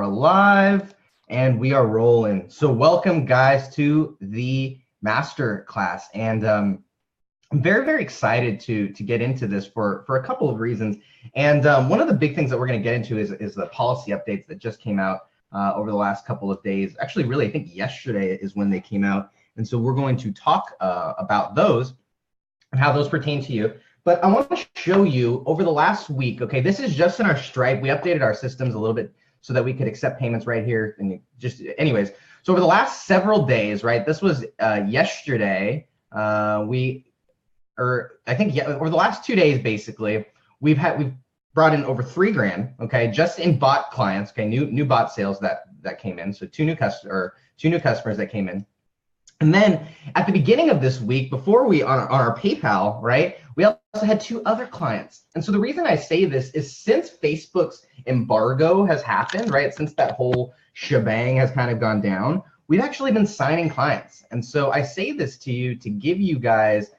live and we are rolling. So welcome guys to the master class, and I'm very, very excited to get into this for a couple of reasons. And one of the big things that we're going to get into is the policy updates that just came out over the last couple of days. Actually, really, I think yesterday is when they came out. And so we're going to talk about those and how those pertain to you. But I want to show you over the last week, okay, this is just in our Stripe. We updated our systems a little bit so that we could accept payments right here. And just anyways, so over the last several days, right, this was yesterday, over the last 2 days, basically, we've brought in over $3 grand, okay, just in bot clients, okay, new bot sales that came in. So two new customers that came in. And then at the beginning of this week, before we on our PayPal, right, we also had 2 other clients. And so the reason I say this is since Facebook's embargo has happened, right, since that whole shebang has kind of gone down, we've actually been signing clients. And so I say this to you to give you guys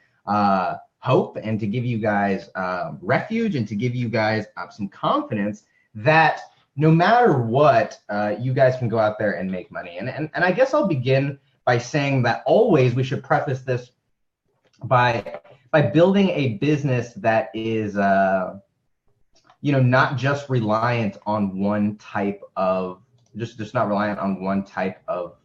hope and to give you guys refuge and to give you guys some confidence that no matter what, you guys can go out there and make money. And I guess I'll begin by saying that always we should preface this by building a business that is not just reliant on one type of just not reliant on one type of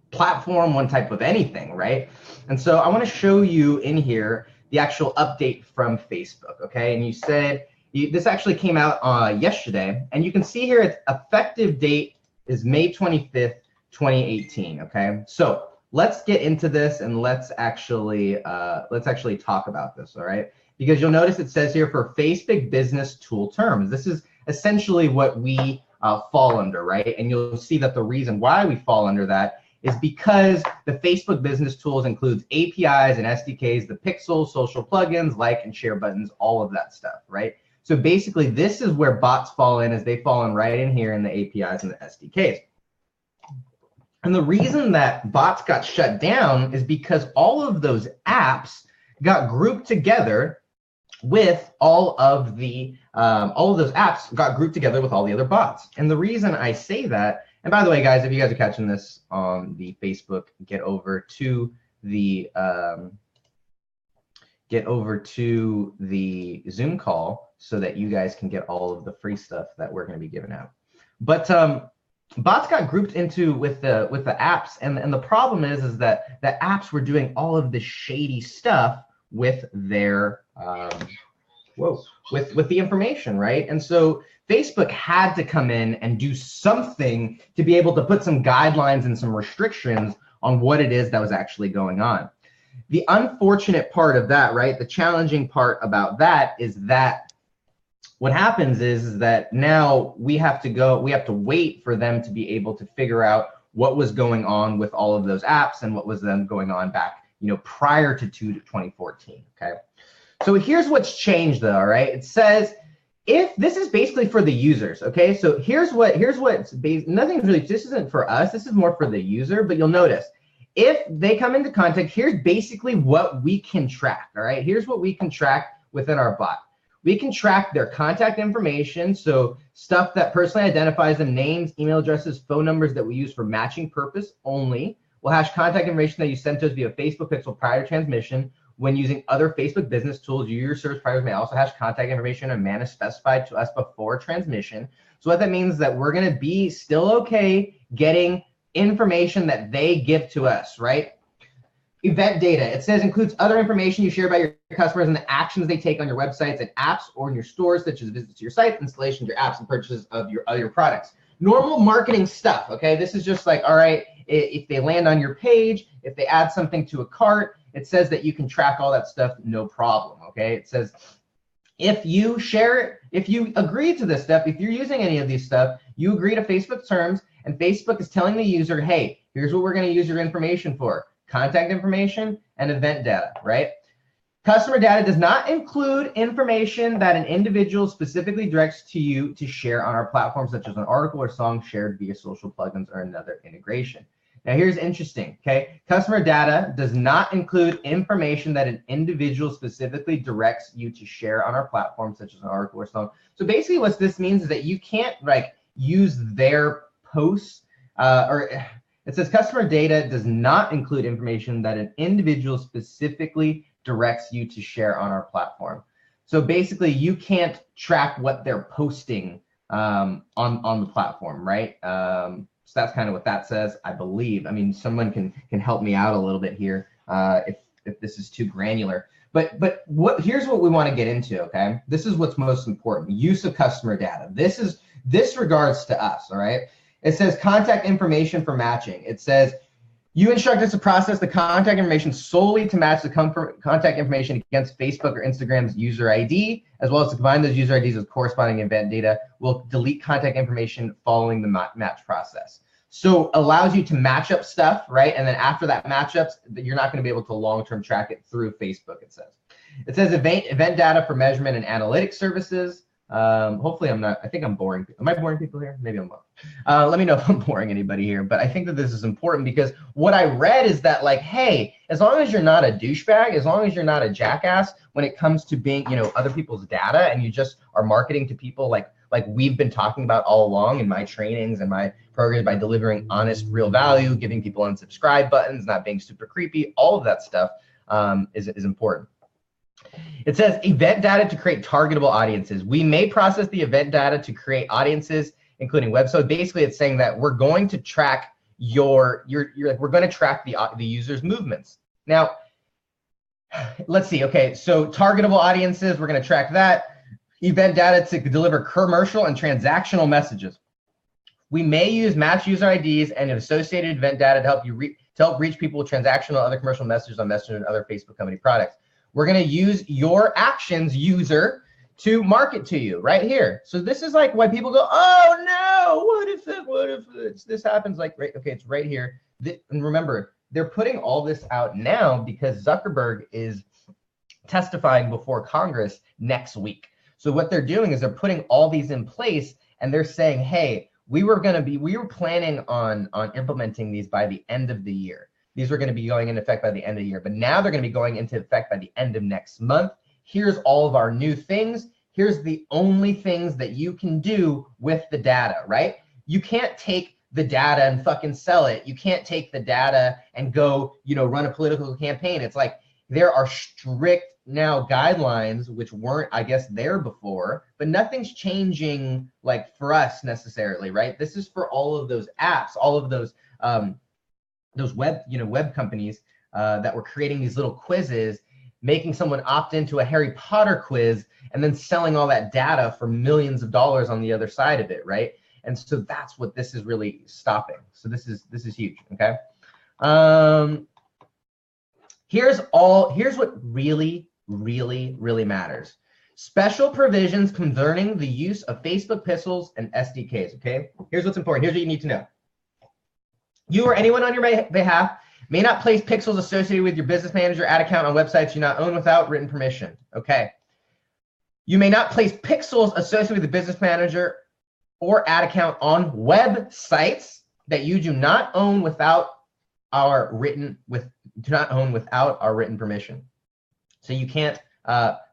platform, one type of anything, right? And so I want to show you in here the actual update from Facebook, okay? And you said this actually came out yesterday, and you can see here its effective date is May 25th, 2018, okay? So let's get into this and let's actually talk about this, all right? Because you'll notice it says here for Facebook business tool terms. This is essentially what we fall under, right? And you'll see that the reason why we fall under that is because the Facebook business tools includes APIs and SDKs, the pixels, social plugins, like and share buttons, all of that stuff, right? So basically this is where bots fall in, as they fall in right in here in the APIs and the SDKs. And the reason that bots got shut down is because all of those apps got grouped together with all of those apps got grouped together with all the other bots. And the reason I say that, and by the way, guys, if you guys are catching this on the Facebook, get over to the Zoom call so that you guys can get all of the free stuff that we're going to be giving out. But bots got grouped into with the apps, and the problem is that the apps were doing all of this shady stuff with their with the information, right? And so Facebook had to come in and do something to be able to put some guidelines and some restrictions on what it is that was actually going on. The unfortunate part of that, right, the challenging part about that is that what happens is that now we have to wait for them to be able to figure out what was going on with all of those apps and what was then going on back, prior to 2014, okay? So here's what's changed though, all right? It says, if this is basically for the users, okay? So here's what's nothing really, this isn't for us, this is more for the user, but you'll notice, if they come into contact, here's basically what we can track, all right? Here's what we can track within our bot. We can track their contact information, so stuff that personally identifies them, names, email addresses, phone numbers that we use for matching purpose only. We'll hash contact information that you sent to us via Facebook Pixel prior to transmission. When using other Facebook business tools, your service providers may also hash contact information in a manner specified to us before transmission. So what that means is that we're going to be still okay getting information that they give to us, right? Event data, it says includes other information you share about your customers and the actions they take on your websites and apps or in your stores, such as visits to your site, installation of your apps, and purchases of your other products. Normal marketing stuff, okay? This is just like, all right, if they land on your page, if they add something to a cart, it says that you can track all that stuff, no problem, okay? It says if you share it, if you agree to this stuff, if you're using any of these stuff, you agree to Facebook terms, and Facebook is telling the user, hey, here's what we're going to use your information for: contact information and event data, right? Customer data does not include information that an individual specifically directs to you to share on our platform, such as an article or song shared via social plugins or another integration. Now here's interesting, okay? Customer data does not include information that an individual specifically directs you to share on our platform, such as an article or something. So basically what this means is that you can't like use their posts, or it says customer data does not include information that an individual specifically directs you to share on our platform. So basically you can't track what they're posting on the platform, right? So that's kind of what that says, I believe. I mean, someone can help me out a little bit here if this is too granular. But here's what we want to get into, okay? This is what's most important: use of customer data. This regards to us, all right? It says contact information for matching. It says you instruct us to process the contact information solely to match the contact information against Facebook or Instagram's user ID, as well as to combine those user IDs with corresponding event data. We'll delete contact information following the match process. So allows you to match up stuff, right? And then after that matchups, you're not going to be able to long-term track it through Facebook, it says. It says event data for measurement and analytics services. Hopefully I'm not, I think I'm boring. Am I boring people here? Maybe I'm not. Let me know if I'm boring anybody here, but I think that this is important because what I read is that like, hey, as long as you're not a douchebag, as long as you're not a jackass when it comes to being, other people's data, and you just are marketing to people like we've been talking about all along in my trainings and my programs by delivering honest, real value, giving people unsubscribe buttons, not being super creepy, all of that stuff is important. It says event data to create targetable audiences. We may process the event data to create audiences, including web. So basically it's saying that we're going to track we're going to track the user's movements. Now, let's see. Okay, so targetable audiences, we're going to track that. Event data to deliver commercial and transactional messages. We may use match user IDs and associated event data to help reach people with transactional other commercial messages on Messenger and other Facebook company products. We're going to use your actions user to market to you right here. So this is like why people go, oh no, what if this happens? Like, right, okay, it's right here. And remember, they're putting all this out now because Zuckerberg is testifying before Congress next week. So what they're doing is they're putting all these in place, and they're saying, hey, we were planning on implementing these by the end of the year. These were going to be going into effect by the end of the year, but now they're going to be going into effect by the end of next month. Here's all of our new things. Here's the only things that you can do with the data, right? You can't take the data and fucking sell it. You can't take the data and go, run a political campaign. It's like there are strict now guidelines, which weren't, I guess, there before, but nothing's changing like for us necessarily, right? This is for all of those apps, all of those web companies that were creating these little quizzes, making someone opt into a Harry Potter quiz, and then selling all that data for millions of dollars on the other side of it, right? And so that's what this is really stopping. So this is huge, okay? Here's what really matters. Special provisions concerning the use of Facebook pixels and SDKs, okay? Here's what's important. Here's what you need to know. You or anyone on your behalf may not place pixels associated with your business manager ad account on websites you not own without written permission, okay? You may not place pixels associated with the business manager or ad account on websites that you do not own without our written permission. So you can't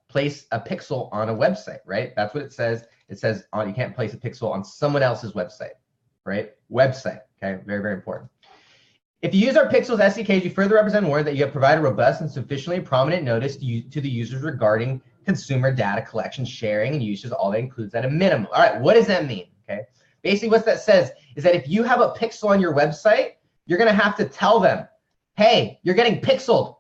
place a pixel on a website, right? That's what it says. It says you can't place a pixel on someone else's website, right? Website, okay? Very, very important. If you use our Pixels SDKs, you further represent and warn that you have provided robust and sufficiently prominent notice to the users regarding consumer data collection, sharing, and usage. All that includes at a minimum. All right, what does that mean? Okay, basically what that says is that if you have a pixel on your website, you're gonna have to tell them, hey, you're getting pixeled,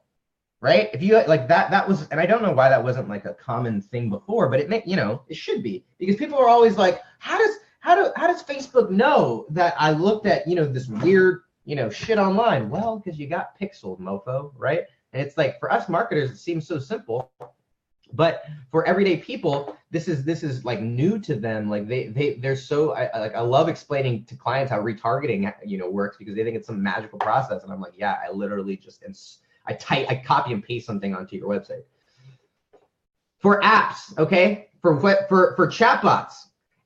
right? If you like that was, and I don't know why that wasn't like a common thing before, but it should be, because people are always like, how does Facebook know that I looked at this weird shit online? Well, because you got pixeled, mofo, right? And it's like, for us marketers, it seems so simple, but for everyday people, this is like new to them. Like they're so, I love explaining to clients how retargeting works, because they think it's some magical process, and I'm like, yeah, I literally just I copy and paste something onto your website. For apps, okay, for chatbots,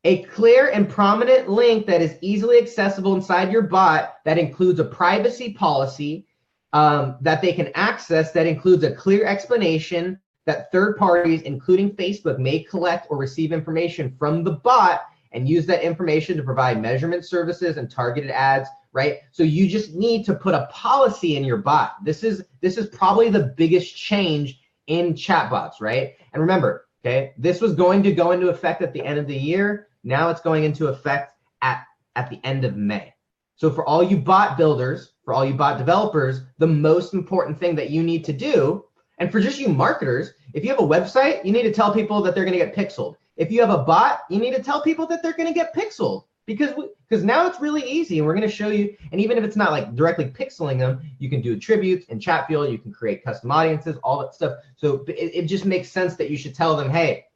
A clear and prominent link that is easily accessible inside your bot that includes a privacy policy that they can access, that includes a clear explanation that third parties, including Facebook, may collect or receive information from the bot and use that information to provide measurement services and targeted ads, right? So you just need to put a policy in your bot. This is probably the biggest change in chatbots, right? And remember, okay, this was going to go into effect at the end of the year. Now it's going into effect at the end of May. So for all you bot builders, for all you bot developers, the most important thing that you need to do, and for just you marketers, if you have a website, you need to tell people that they're going to get pixeled. If you have a bot, you need to tell people that they're going to get pixeled, because now it's really easy, and we're going to show you. And even if it's not like directly pixeling them, you can do attributes and chat field. You can create custom audiences, all that stuff. So it just makes sense that you should tell them, hey,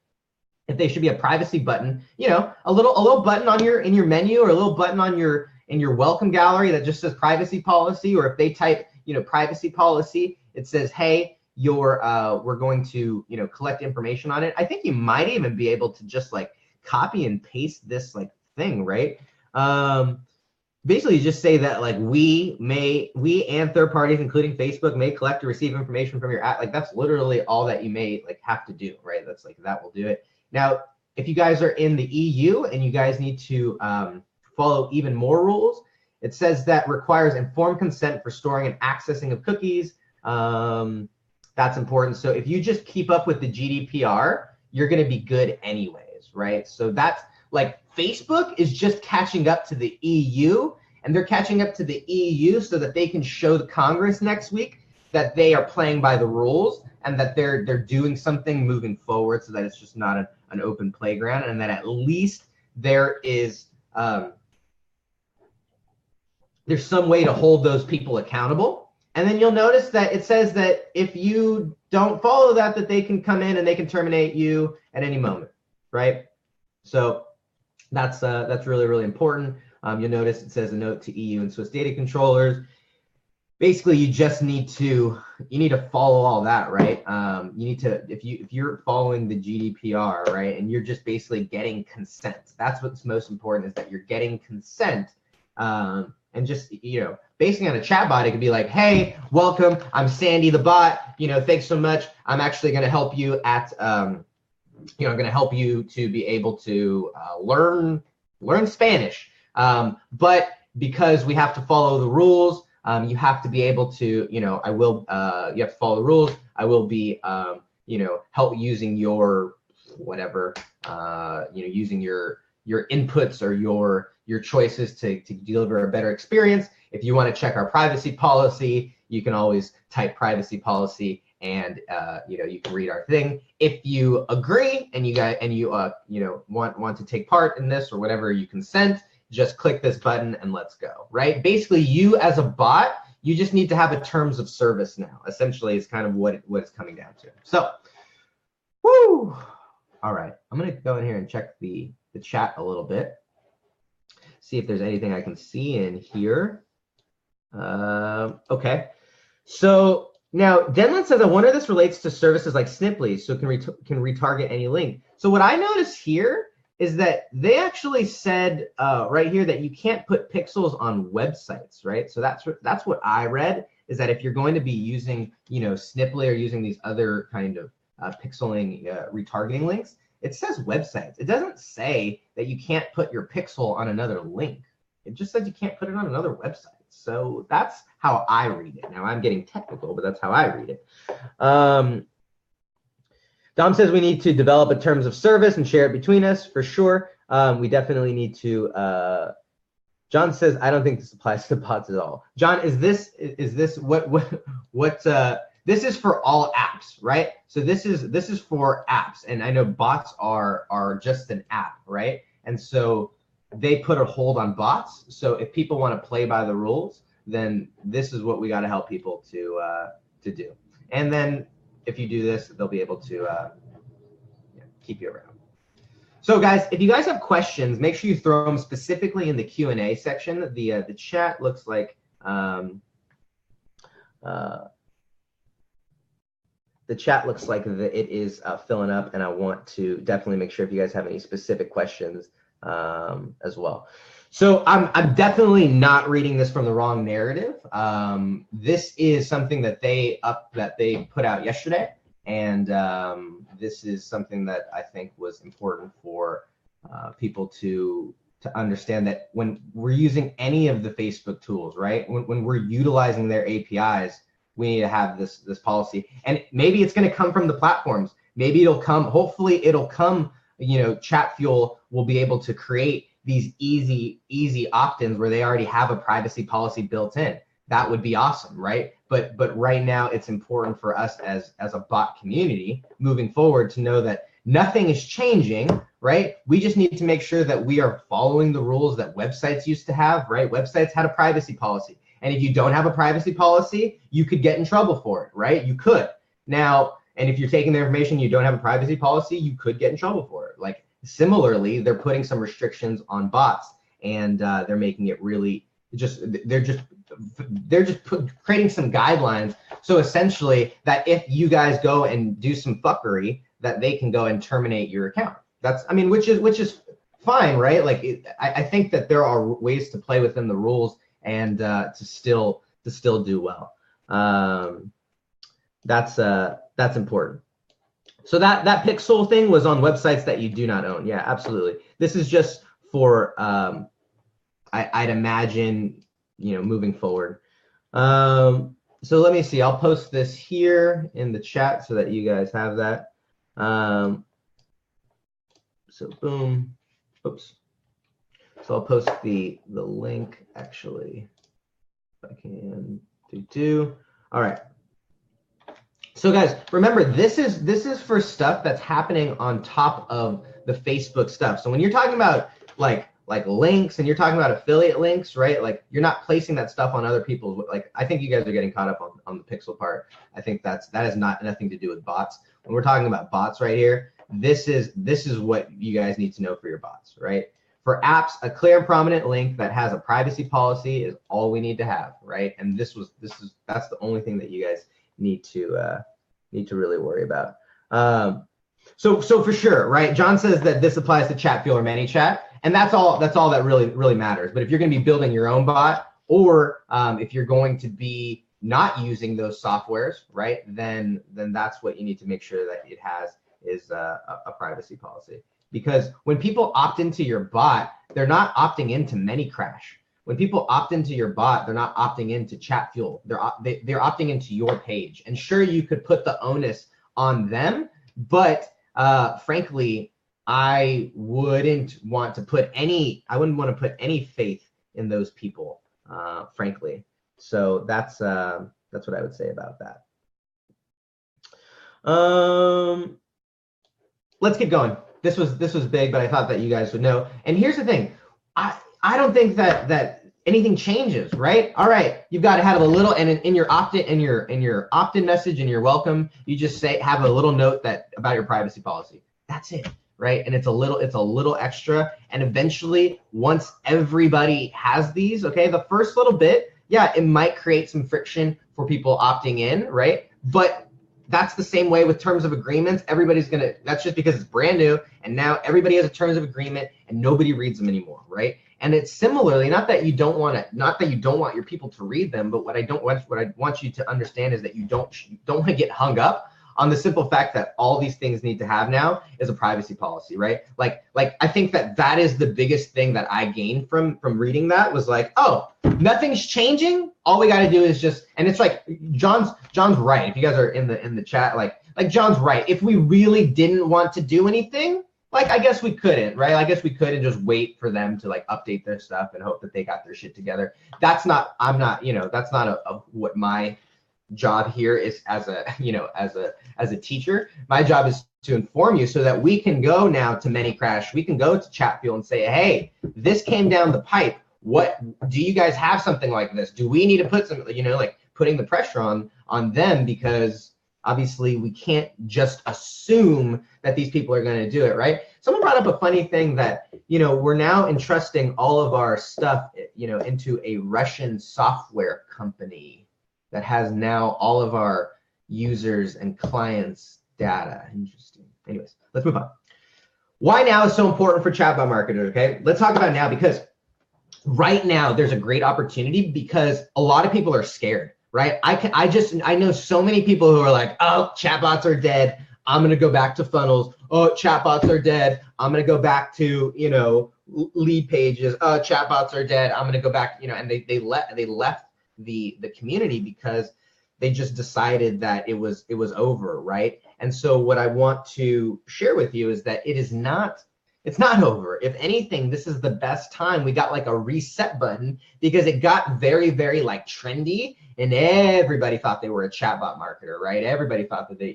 if they should be a privacy button, you know, a little button on in your menu, or a little button on in your welcome gallery that just says privacy policy. Or if they type, you know, privacy policy, it says, hey, we're going to, you know, collect information on it. I think you might even be able to just like copy and paste this like thing, right? Basically, you just say that like we and third parties, including Facebook, may collect or receive information from your app. Like that's literally all that you may like have to do, right? That's like, that will do it. Now, if you guys are in the EU and you guys need to follow even more rules, it says that requires informed consent for storing and accessing of cookies. That's important. So if you just keep up with the GDPR, you're going to be good anyways, right? So that's like Facebook is just catching up to the EU, and they're catching up to the EU so that they can show the Congress next week that they are playing by the rules and that they're doing something moving forward, so that it's just not an open playground, and that at least there is there's some way to hold those people accountable. And then you'll notice that it says that if you don't follow that they can come in and they can terminate you at any moment, right? So that's really, really important. You'll notice it says a note to EU and Swiss data controllers. Basically, you just need to follow all that, right? You need to, if you're following the GDPR, right, and you're just basically getting consent. That's what's most important, is that you're getting consent. And just, you know, basing on a chatbot, it could be like, hey, welcome, I'm Sandy the bot. You know, thanks so much. I'm actually going to help you at, you know, I'm going to help you to be able to learn Spanish. But because we have to follow the rules, you have to be able to, you know, you have to follow the rules. I will be, you know, help using your whatever, you know, using your inputs or your choices to deliver a better experience. If you want to check our privacy policy, you can always type privacy policy, and you know, you can read our thing. If you agree and you know, want to take part in this or whatever, you consent, just click this button and let's go, right? Basically, you as a bot, you just need to have a terms of service now. Essentially, is kind of what it's coming down to. So, woo! All right, I'm gonna go in here and check the chat a little bit, see if there's anything I can see in here. Okay, so now Denland says, I wonder if this relates to services like Snipply, so can retarget any link. So what I noticed here is that they actually said right here that you can't put pixels on websites, right? So that's what I read, is that if you're going to be using, you know, Snipply or using these other kind of pixeling retargeting links, it says websites. It doesn't say that you can't put your pixel on another link. It just says you can't put it on another website. So that's how I read it. Now I'm getting technical, but that's how I read it. Dom says we need to develop a terms of service and share it between us, for sure. We definitely need to. John says, I don't think this applies to bots at all. John, is this what this is for all apps, right? So this is for apps, and I know bots are just an app, right? And so they put a hold on bots. So if people want to play by the rules, then this is what we got to help people to do. And then if you do this, they'll be able to keep you around. So guys, if you guys have questions, make sure you throw them specifically in the Q&A section. The chat looks like it is filling up, and I want to definitely make sure if you guys have any specific questions, as well. So I'm definitely not reading this from the wrong narrative. This is something that they put out yesterday, and this is something that I think was important for people to understand, that when we're using any of the Facebook tools, right? When we're utilizing their APIs, we need to have this policy. And maybe it's going to come from the platforms. Maybe it'll come. Hopefully, it'll come. Chatfuel will be able to create these easy opt-ins where they already have a privacy policy built in. That would be awesome, right? But right now, it's important for us as a bot community moving forward to know that nothing is changing, right? We just need to make sure that we are following the rules that websites used to have, right? Websites had a privacy policy. And if you don't have a privacy policy, you could get in trouble for it, right? You could. Now, and if you're taking their information, you don't have a privacy policy, you could get in trouble for it. Like, similarly, they're putting some restrictions on bots, and they're making it really creating some guidelines. So essentially, that if you guys go and do some fuckery, that they can go and terminate your account. Which is fine, right? Like, I think that there are ways to play within the rules and to still do well. That's important. So that pixel thing was on websites that you do not own. Yeah, absolutely. This is just for I'd imagine, moving forward. So let me see. I'll post this here in the chat so that you guys have that. So boom. Oops. So I'll post the link, actually, if I can do. All right. So guys, remember, this is for stuff that's happening on top of the Facebook stuff. So when you're talking about like links, and you're talking about affiliate links, right? Like, you're not placing that stuff on other people's. Like, I think you guys are getting caught up on the pixel part. I think that has nothing to do with bots. When we're talking about bots right here, this is what you guys need to know for your bots, right? For apps, a clear and prominent link that has a privacy policy is all we need to have, right? And that's the only thing that you guys need to really worry about. So for sure, right? John says that this applies to Chatfuel or ManyChat, and that's all that really matters. But if you're going to be building your own bot, or if you're going to be not using those softwares, right? Then that's what you need to make sure that it has is a privacy policy. Because when people opt into your bot, they're not opting into ManyCrash. When people opt into your bot, they're not opting into Chatfuel. They're opting into your page. And sure, you could put the onus on them, but frankly, I wouldn't want to put any faith in those people, frankly. So that's what I would say about that. Let's keep going. This was big, but I thought that you guys would know. And here's the thing. I don't think that anything changes, right? All right, you've got to have a little, and in your opt-in message and your welcome, you just have a little note about your privacy policy. That's it, right? And it's a little extra. And eventually, once everybody has these, okay, the first little bit, yeah, it might create some friction for people opting in, right? But that's the same way with terms of agreements. That's just because it's brand new, and now everybody has a terms of agreement and nobody reads them anymore, right? And it's similarly, not that you don't want your people to read them, but what I want you to understand is that you don't want to get hung up on the simple fact that all these things need to have now is a privacy policy, right? Like I think that is the biggest thing that I gained from reading that, was like, oh, nothing's changing. All we got to do is just, and it's like John's right. If you guys are in the chat, like John's right. If we really didn't want to do anything, like, I guess we couldn't, right? I guess we could and just wait for them to like update their stuff and hope that they got their shit together. That's not what my job here is as a teacher. My job is to inform you so that we can go now to ManyCrash, we can go to Chatfuel and say, hey, this came down the pipe. What do you guys have something like this? Do we need to put some, like putting the pressure on them, because obviously we can't just assume that these people are going to do it, right? Someone brought up a funny thing that, we're now entrusting all of our stuff, into a Russian software company that has now all of our users and clients' data. Interesting. Anyways, let's move on. Why now is so important for chatbot marketers, okay? Let's talk about now, because right now there's a great opportunity because a lot of people are scared, right? I know so many people who are like, oh, chatbots are dead. I'm going to go back to funnels. Oh, chatbots are dead. I'm going to go back to, lead pages. Oh, chatbots are dead. I'm going to go back, and they left the community because they just decided that it was over, right? And so what I want to share with you is that it's not over. If anything, this is the best time. We got like a reset button because it got very, very like trendy, and everybody thought they were a chatbot marketer, right? Everybody thought that they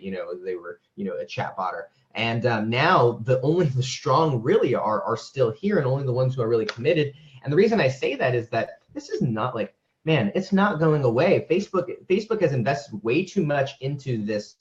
were, a chatbotter. And now only the strong really are still here, and only the ones who are really committed. And the reason I say that is that this is not like, man, it's not going away. Facebook has invested way too much into this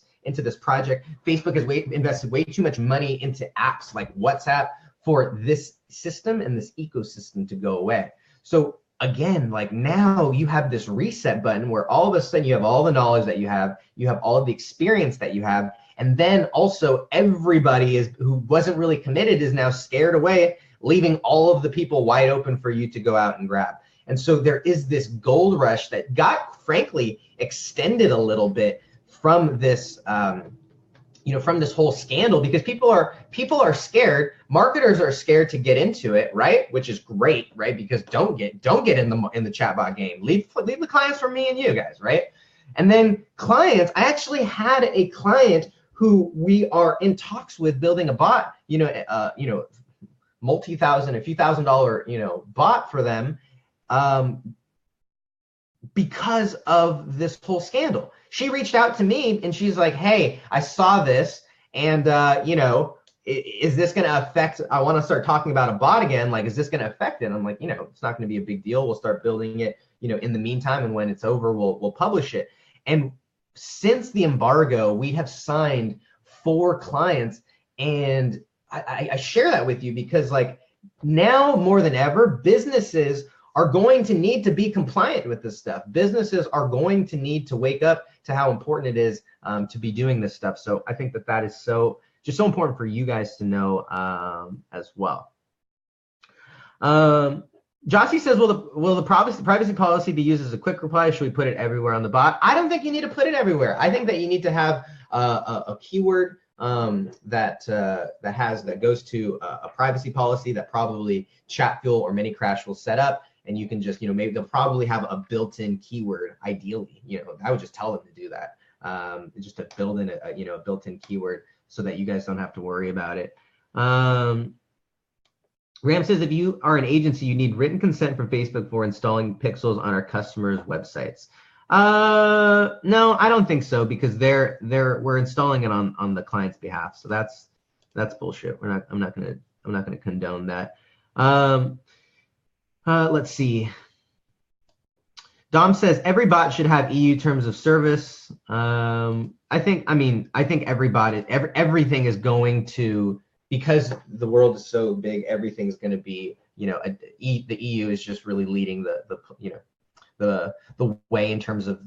project. Facebook has invested way too much money into apps like WhatsApp for this system and this ecosystem to go away. So again, like now you have this reset button where all of a sudden you have all the knowledge that you have all of the experience that you have, and then also everybody who wasn't really committed is now scared away, leaving all of the people wide open for you to go out and grab. And so there is this gold rush that got, frankly, extended a little bit from this, from this whole scandal, because people are scared. Marketers are scared to get into it, right? Which is great, right? Because don't get in the chatbot game. Leave the clients for me and you guys, right? And then clients, I actually had a client who we are in talks with building a bot, multi-thousand, a few $1,000, bot for them. Because of this whole scandal. She reached out to me and she's like, hey, I saw this, and is this going to affect, I want to start talking about a bot again, like, is this going to affect it? I'm like, it's not going to be a big deal. We'll start building it, in the meantime, and when it's over, we'll publish it. And since the embargo, we have signed 4 clients, and I share that with you because, like, now more than ever, businesses are going to need to be compliant with this stuff. Businesses are going to need to wake up to how important it is to be doing this stuff. So I think that is so important for you guys to know as well. Jossie says, will the privacy policy be used as a quick reply? Should we put it everywhere on the bot? I don't think you need to put it everywhere. I think that you need to have a keyword that goes to a privacy policy that probably Chatfuel or ManyCrash will set up. And you can just, maybe they'll probably have a built-in keyword, ideally. I would just tell them to do that. Just to build in a built-in keyword so that you guys don't have to worry about it. Ram says, if you are an agency, you need written consent from Facebook for installing pixels on our customers' websites. No, I don't think so, because we're installing it on the client's behalf. So that's bullshit. I'm not gonna condone that. Let's see. Dom says every bot should have EU terms of service. I think every bot everything is going to, because the world is so big, everything's going to be, the EU is just really leading the way in terms of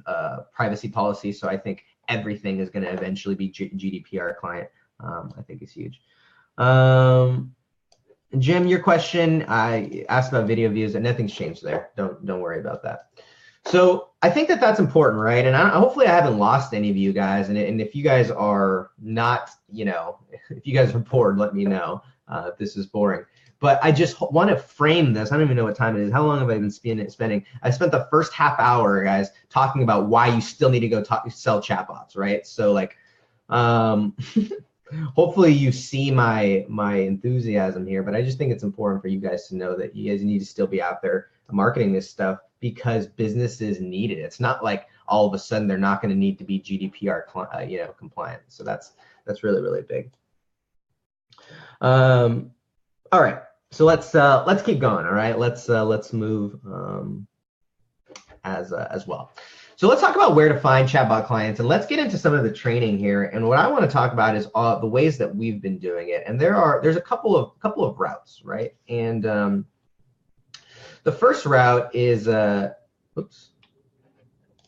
privacy policy. So I think everything is going to eventually be GDPR client. I think is huge. Jim, your question, I asked about video views, and nothing's changed there. Don't worry about that. So I think that that's important, right? And hopefully I haven't lost any of you guys. And if you guys are not, if you guys are bored, let me know if this is boring. But I just want to frame this. I don't even know what time it is. How long have I been spending? I spent the first half hour, guys, talking about why you still need to go sell chatbots, right? So like, hopefully you see my enthusiasm here, but I just think it's important for you guys to know that you guys need to still be out there marketing this stuff because businesses need it. It's not like all of a sudden they're not going to need to be GDPR compliant. So that's really, really big. All right, so let's keep going. All right, let's move as well. So let's talk about where to find chatbot clients, and let's get into some of the training here. And what I want to talk about is the ways that we've been doing it. And there's a couple of routes, right? And the first route is, oops,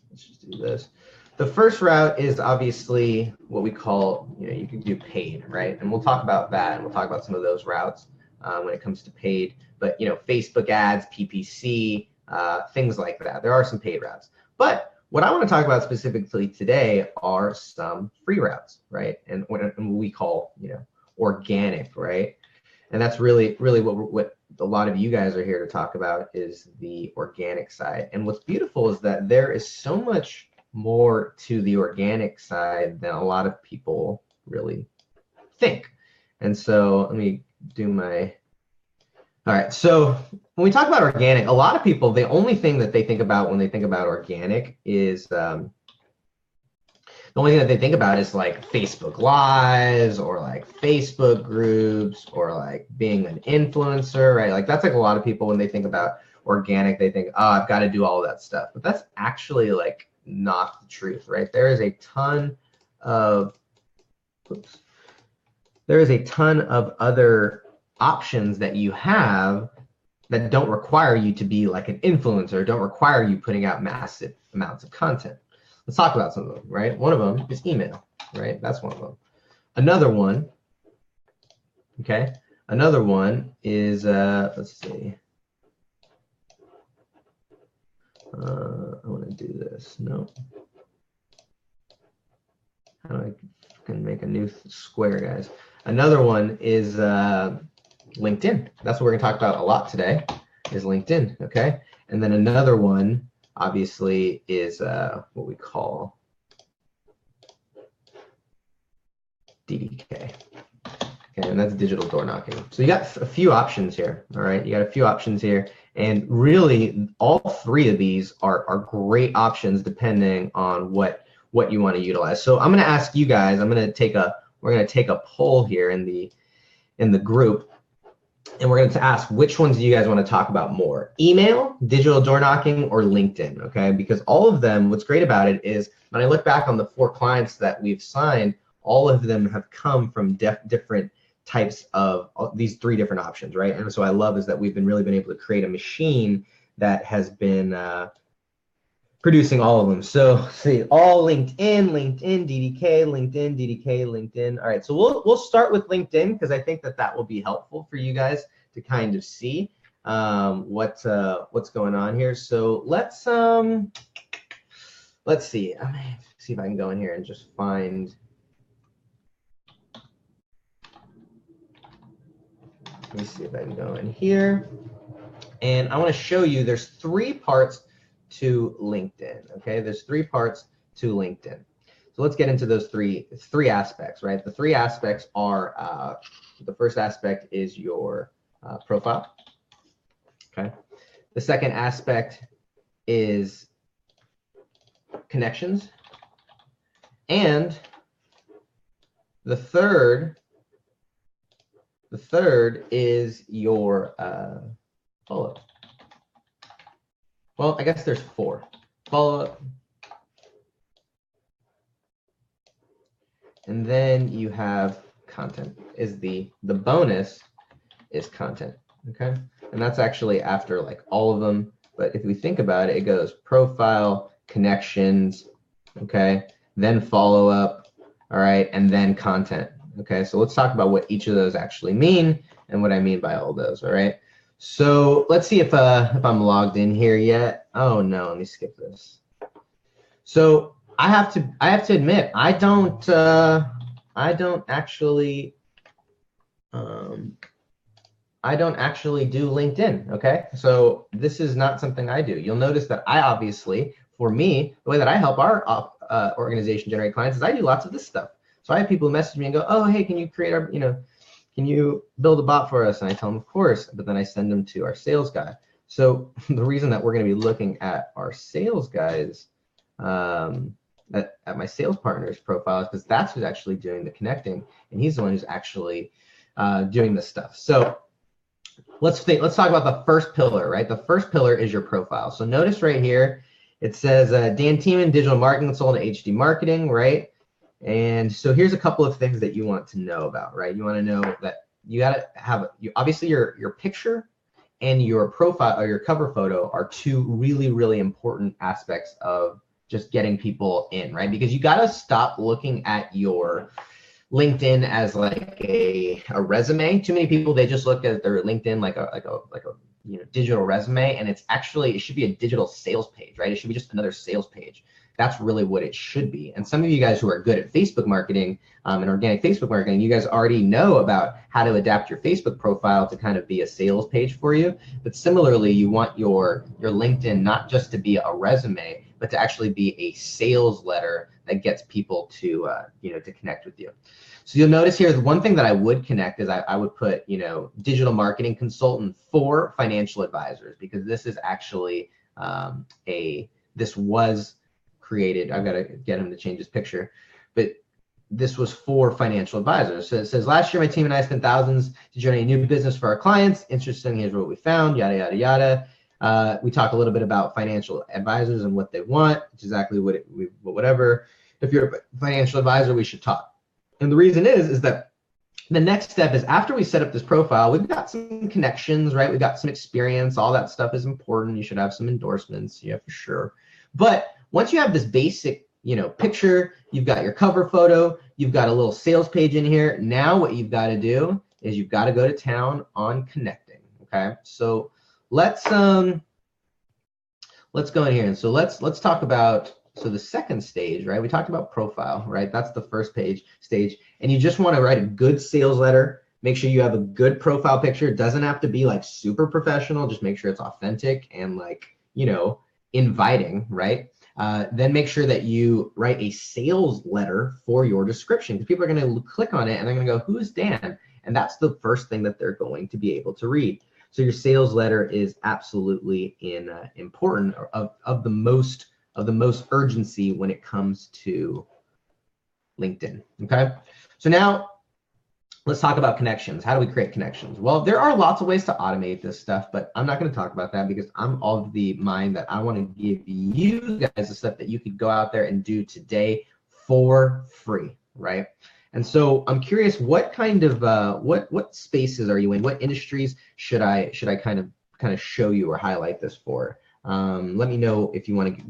let's just do this. the first route is obviously what we call, you can do paid, right? And we'll talk about that, and we'll talk about some of those routes when it comes to paid. But Facebook ads, PPC, things like that. There are some paid routes. But what I want to talk about specifically today are some free routes, right? And what we call, organic, right? And that's really what a lot of you guys are here to talk about is the organic side. And what's beautiful is that there is so much more to the organic side than a lot of people really think. And so let me do my, all right. So when we talk about organic, a lot of people, the only thing that they think about when they think about organic is, the only thing that they think about is like Facebook Lives or like Facebook groups or like being an influencer, right? Like that's like a lot of people when they think about organic, they think, oh, I've got to do all of that stuff. But that's actually like not the truth, right? There is a ton of, there is a ton of other options that you have that don't require you to be like an influencer, don't require you putting out massive amounts of content. Let's talk about some of them, right? One of them is email, right? That's one of them. Another one, okay? Another one is, let's see. I want to do this. No. How do I can make a new square, guys? Another one is LinkedIn. That's what we're going to talk about a lot today is LinkedIn, okay? And then another one, obviously, is what we call DDK. Okay, and that's digital door knocking. So you got a few options here, all right? You got a few options here. And really, all three of these are great options depending on what you want to utilize. So I'm going to ask you guys, we're going to take a poll here in the group, and we're going to ask which ones do you guys want to talk about more? Email, digital door knocking, or LinkedIn, okay? Because all of them, what's great about it is when I look back on the 4 clients that we've signed, all of them have come from different types of these 3 different options, right? And so I love is that we've really been able to create a machine that has been producing all of them. So see, all LinkedIn, DDK, LinkedIn, DDK, LinkedIn. All right, so we'll start with LinkedIn because I think that will be helpful for you guys to kind of see what's going on here. So let's see. I may see if I can go in here and just find. Let me see if I can go in here. And I want to show you there's 3 parts to LinkedIn, okay? There's 3 parts to LinkedIn. So let's get into those three aspects, right? The 3 aspects are, the first aspect is your profile, okay? The second aspect is connections. And the third is your follow-up. Well, I guess there's 4. Follow-up. And then you have content. Is the bonus is content, okay? And that's actually after like all of them. But if we think about it, it goes profile, connections, okay? Then follow-up, all right? And then content, okay? So let's talk about what each of those actually mean and what I mean by all those, all right? So let's see if I'm logged in here yet. Oh no, let me skip this. So I have to admit I don't actually do LinkedIn. Okay, so this is not something I do. You'll notice that I obviously, for me, the way that I help our organization generate clients is I do lots of this stuff. So I have people who message me and go, oh hey, can you create our can you build a bot for us? And I tell them, of course, but then I send them to our sales guy. So the reason that we're going to be looking at our sales guys, at my sales partner's profile is because that's who's actually doing the connecting, and he's the one who's actually doing this stuff. So let's talk about the first pillar, right? The first pillar is your profile. So notice right here, it says Dan Tiemann, digital marketing sold to HD marketing, right? And so here's a couple of things that you want to know about, right? You want to know that you got to have, obviously your picture and your profile or your cover photo are 2 really, really important aspects of just getting people in, right? Because you got to stop looking at your LinkedIn as like a resume. Too many people, they just look at their LinkedIn like a digital resume, and it should be a digital sales page, right? It should be just another sales page. That's really what it should be. And some of you guys who are good at Facebook marketing and organic Facebook marketing, you guys already know about how to adapt your Facebook profile to kind of be a sales page for you. But similarly, you want your LinkedIn not just to be a resume, but to actually be a sales letter that gets people to to connect with you. So you'll notice here, the one thing that I would connect is I would put, digital marketing consultant for financial advisors, because this is actually this was created. I've got to get him to change his picture, but this was for financial advisors. So it says, last year, my team and I spent thousands to generate new business for our clients. Interesting, here's what we found, yada, yada, yada. We talk a little bit about financial advisors and what they want, which is exactly whatever. If you're a financial advisor, we should talk. And the reason is that the next step is, after we set up this profile, we've got some connections, right? We've got some experience. All that stuff is important. You should have some endorsements, yeah, for sure. But once you have this basic, picture, you've got your cover photo, you've got a little sales page in here. Now what you've got to do is you've got to go to town on connecting. Okay, so let's go in here, and so let's talk about. So the second stage, right? We talked about profile, right? That's the first stage. And you just want to write a good sales letter. Make sure you have a good profile picture. It doesn't have to be like super professional. Just make sure it's authentic and like, inviting, right? Then make sure that you write a sales letter for your description, because people are going to click on it and they're going to go, who's Dan? And that's the first thing that they're going to be able to read. So your sales letter is absolutely important, of the most urgency when it comes to LinkedIn. Okay, so now let's talk about connections. How do we create connections? Well, there are lots of ways to automate this stuff, but I'm not going to talk about that, because I'm of the mind that I want to give you guys the stuff that you could go out there and do today for free, right? And so I'm curious, what kind of what spaces are you in? What industries should I kind of show you or highlight this for? Let me know if you want to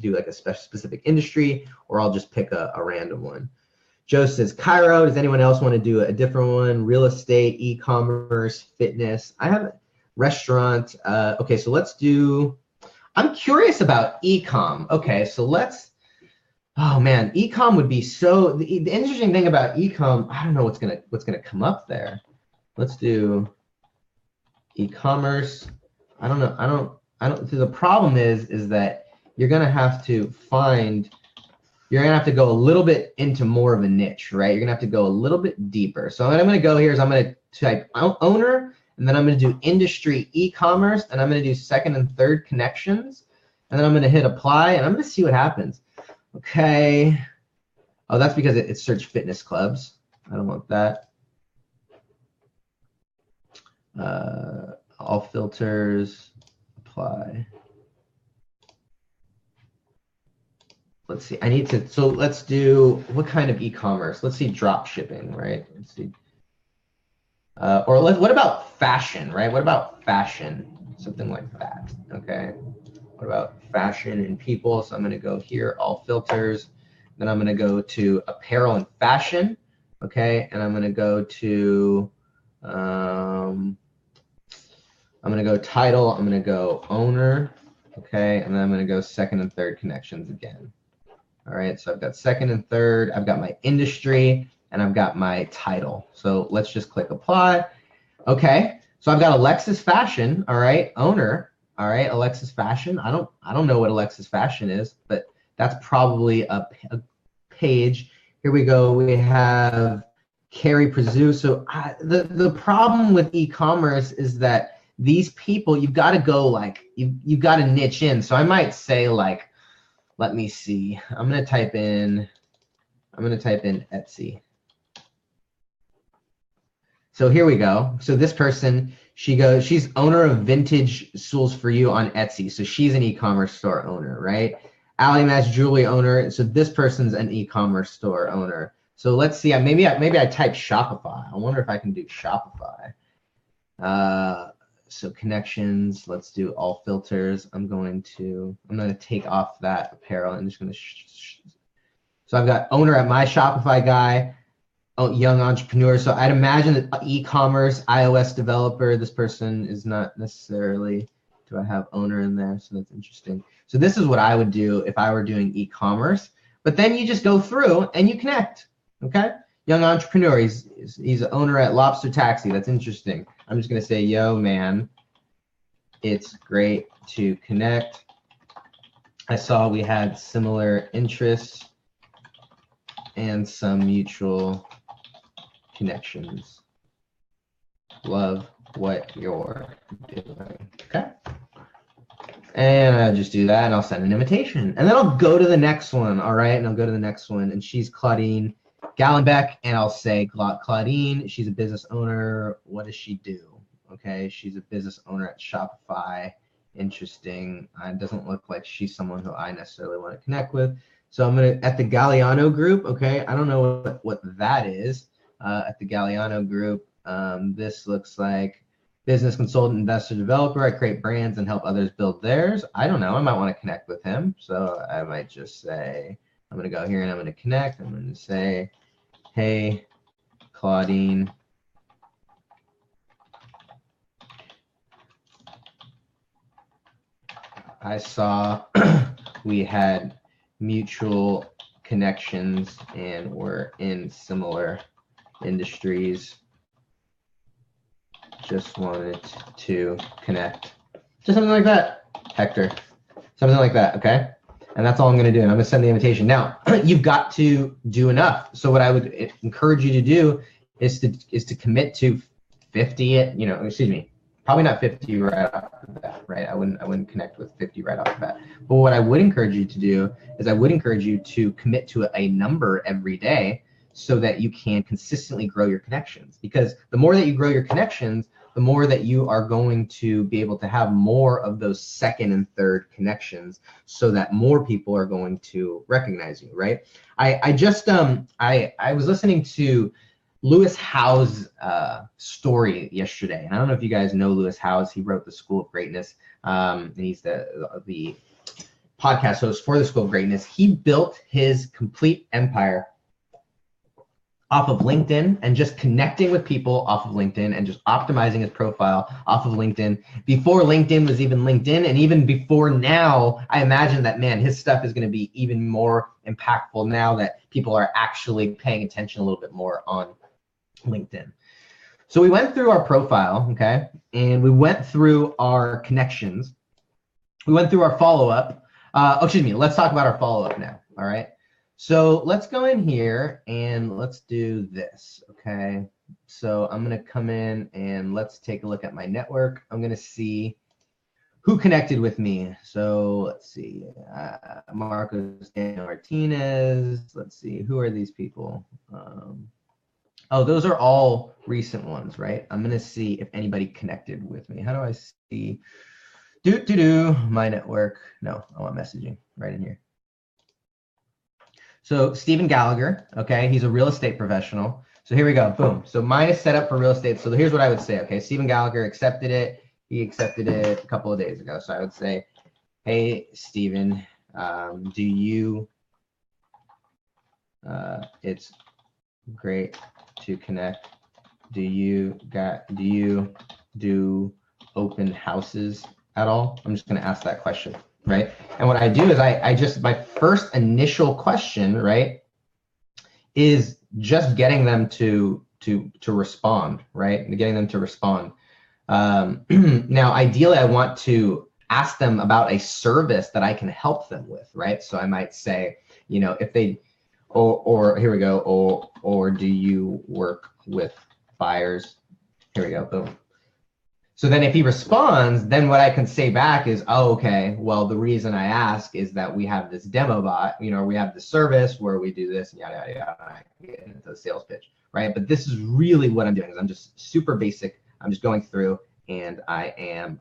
do like a specific industry, or I'll just pick a random one. Joe says Cairo. Does anyone else want to do a different one? Real estate, e-commerce, fitness. I have restaurant. Okay, so let's do. I'm curious about e-com. Okay, so let's. Oh man, e-com would be so. The interesting thing about e-com, I don't know what's gonna come up there. Let's do e-commerce. I don't know. So the problem is that you're gonna have to go a little bit into more of a niche, right? You're gonna have to go a little bit deeper. So what I'm gonna go here is I'm gonna type owner, and then I'm gonna do industry e-commerce, and I'm gonna do second and third connections, and then I'm gonna hit apply, and I'm gonna see what happens. Okay. Oh, that's because it's search fitness clubs. I don't want that. All filters, apply. Let's see, so let's do, what kind of e-commerce? Let's see, drop shipping, right? Let's see. What about fashion, right? What about fashion? Something like that, okay? What about fashion and people? So I'm gonna go here, all filters. Then I'm gonna go to apparel and fashion, okay? And I'm gonna go to, I'm gonna go title, I'm gonna go owner, okay? And then I'm gonna go second and third connections again. All right, so I've got second and third, I've got my industry, and I've got my title. So let's just click apply. Okay, so I've got Alexis Fashion, all right, owner, all right, Alexis Fashion. I don't know what Alexis Fashion is, but that's probably a page. Here we go, we have Carrie Prezu. So the problem with e-commerce is that these people, you've got to go like, you've got to niche in. So I might say like, let me see. I'm gonna type in Etsy. So here we go. So this person, she's owner of Vintage Stools for You on Etsy. So she's an e-commerce store owner, right? Allie Match Jewelry owner. So this person's an e-commerce store owner. So let's see. Maybe I type Shopify. I wonder if I can do Shopify. So connections, let's do all filters. I'm going to take off that apparel. I'm just going to, so I've got owner at my Shopify guy, young entrepreneur. So I'd imagine that e-commerce, iOS developer, this person is not necessarily, do I have owner in there? So that's interesting. So this is what I would do if I were doing e-commerce, but then you just go through and you connect, okay? Young entrepreneur, he's an owner at Lobster Taxi. That's interesting. I'm just gonna say, yo, man, it's great to connect. I saw we had similar interests and some mutual connections. Love what you're doing, okay? And I'll just do that and I'll send an invitation. And then I'll go to the next one, all right? And I'll go to the next one, and she's Claudine Gallenbeck, and I'll say, Claudine, she's a business owner. What does she do? Okay, she's a business owner at Shopify. Interesting. It doesn't look like she's someone who I necessarily want to connect with. So I'm gonna, at the Galliano group, okay, I don't know what that is. At the Galliano group, this looks like business consultant, investor, developer. I create brands and help others build theirs. I don't know, I might want to connect with him. So I might just say, I'm gonna go here and I'm gonna connect. I'm gonna say, hey, Claudine, I saw we had mutual connections and we're in similar industries. Just wanted to connect. Just something like that, Hector. Something like that, okay? And that's all I'm gonna do. And I'm gonna send the invitation. Now, you've got to do enough. So what I would encourage you to do is to commit to 50, probably not 50 right off the bat, right? I wouldn't connect with 50 right off the bat. But what I would encourage you to do is I would encourage you to commit to a number every day so that you can consistently grow your connections. Because the more that you grow your connections, the more that you are going to be able to have more of those second and third connections so that more people are going to recognize you, right? I was listening to Lewis Howes' story yesterday. And I don't know if you guys know Lewis Howes. He wrote The School of Greatness. And he's the podcast host for The School of Greatness. He built his complete empire off of LinkedIn and just connecting with people off of LinkedIn and just optimizing his profile off of LinkedIn before LinkedIn was even LinkedIn. And even before now, I imagine that, man, his stuff is going to be even more impactful now that people are actually paying attention a little bit more on LinkedIn. So we went through our profile, okay, and we went through our connections. We went through our follow-up. Let's talk about our follow-up now, all right? So let's go in here and let's do this, okay? So I'm gonna come in and let's take a look at my network. I'm gonna see who connected with me. So let's see, Marcos Daniel Martinez. Let's see, who are these people? Those are all recent ones, right? I'm gonna see if anybody connected with me. How do I see? My network. No, I want messaging right in here. So Stephen Gallagher, okay, he's a real estate professional. So here we go, boom. So mine is set up for real estate. So here's what I would say, okay, Stephen Gallagher accepted it. He accepted it a couple of days ago. So I would say, hey, Stephen, it's great to connect. Do you do open houses at all? I'm just gonna ask that question. Right. And what I do is I just, my first initial question, right, is just getting them to respond, right? Getting them to respond. Now, ideally, I want to ask them about a service that I can help them with, right? So I might say, if they, or here we go, or do you work with buyers? Here we go, boom. So then if he responds, then what I can say back is, oh, okay, well, the reason I ask is that we have this demo bot, we have this service where we do this, and yada, yada, yada, and I get into the sales pitch, right? But this is really what I'm doing is I'm just super basic. I'm just going through and I am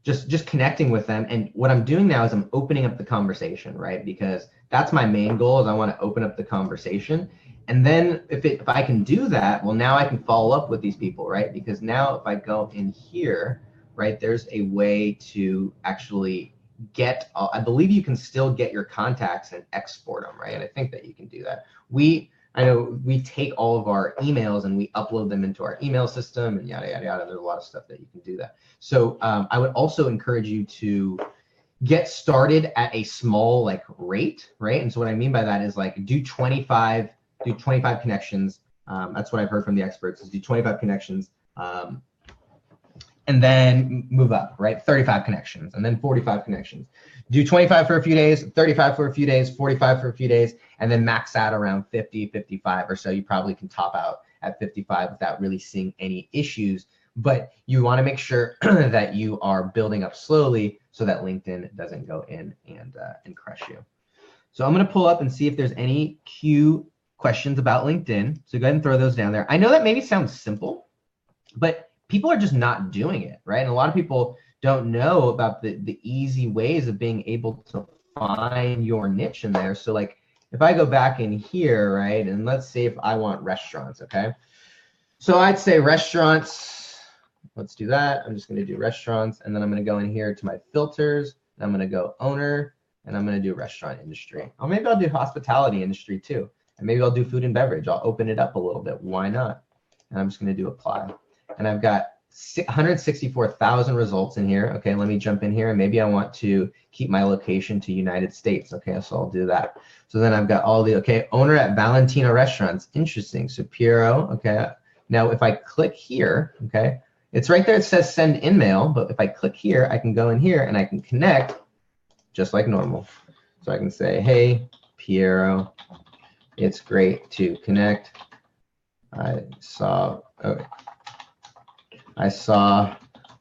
just connecting with them. And what I'm doing now is I'm opening up the conversation, right? Because that's my main goal is I want to open up the conversation. And then if I can do that, well, now I can follow up with these people, right? Because now if I go in here, right, there's a way to actually get, I believe you can still get your contacts and export them, right? And I think that you can do that. I know we take all of our emails and we upload them into our email system and yada, yada, yada. There's a lot of stuff that you can do that. So I would also encourage you to get started at a small like rate, right? And so what I mean by that is like do 25 connections. That's what I've heard from the experts is do 25 connections and then move up, right? 35 connections and then 45 connections. Do 25 for a few days, 35 for a few days, 45 for a few days, and then max out around 50, 55 or so. You probably can top out at 55 without really seeing any issues. But you want to make sure that you are building up slowly so that LinkedIn doesn't go in and crush you. So I'm going to pull up and see if there's any Q questions about LinkedIn. So go ahead and throw those down there. I know that maybe sounds simple, but people are just not doing it, right? And a lot of people don't know about the easy ways of being able to find your niche in there. So like if I go back in here, right, and let's see if I want restaurants, okay? So I'd say restaurants. Let's do that. I'm just going to do restaurants, and then I'm going to go in here to my filters, and I'm going to go owner, and I'm going to do restaurant industry. Or maybe I'll do hospitality industry too, and maybe I'll do food and beverage. I'll open it up a little bit. Why not? And I'm just going to do apply, and I've got 164,000 results in here. Okay, let me jump in here, and maybe I want to keep my location to United States. Okay, so I'll do that. So then I've got all the, okay, owner at Valentino Restaurants. Interesting. So Piero. Okay. Now if I click here, okay, it's right there. It says send email, but if I click here, I can go in here and I can connect just like normal. So I can say, hey, Piero, it's great to connect. I saw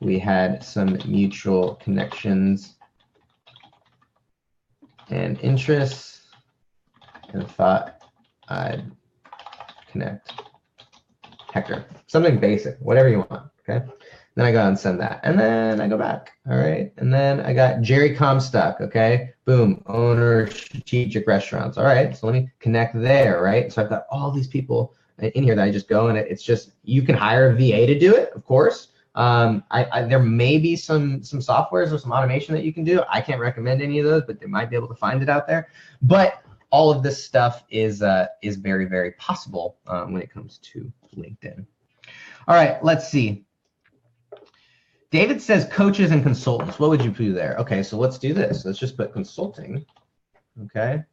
we had some mutual connections and interests and thought I'd connect. Hector, something basic, whatever you want. Okay, then I go and send that, and then I go back. All right, and then I got Jerry Comstock. Okay, boom, owner strategic restaurants. All right, so let me connect there. Right, so I've got all these people in here that I just go, and it's just, you can hire a VA to do it, of course. There may be some softwares or some automation that you can do. I can't recommend any of those, but they might be able to find it out there. But all of this stuff is very, very possible when it comes to LinkedIn. All right, let's see. David says coaches and consultants. What would you do there? Okay, so let's do this. Let's just put consulting. Okay.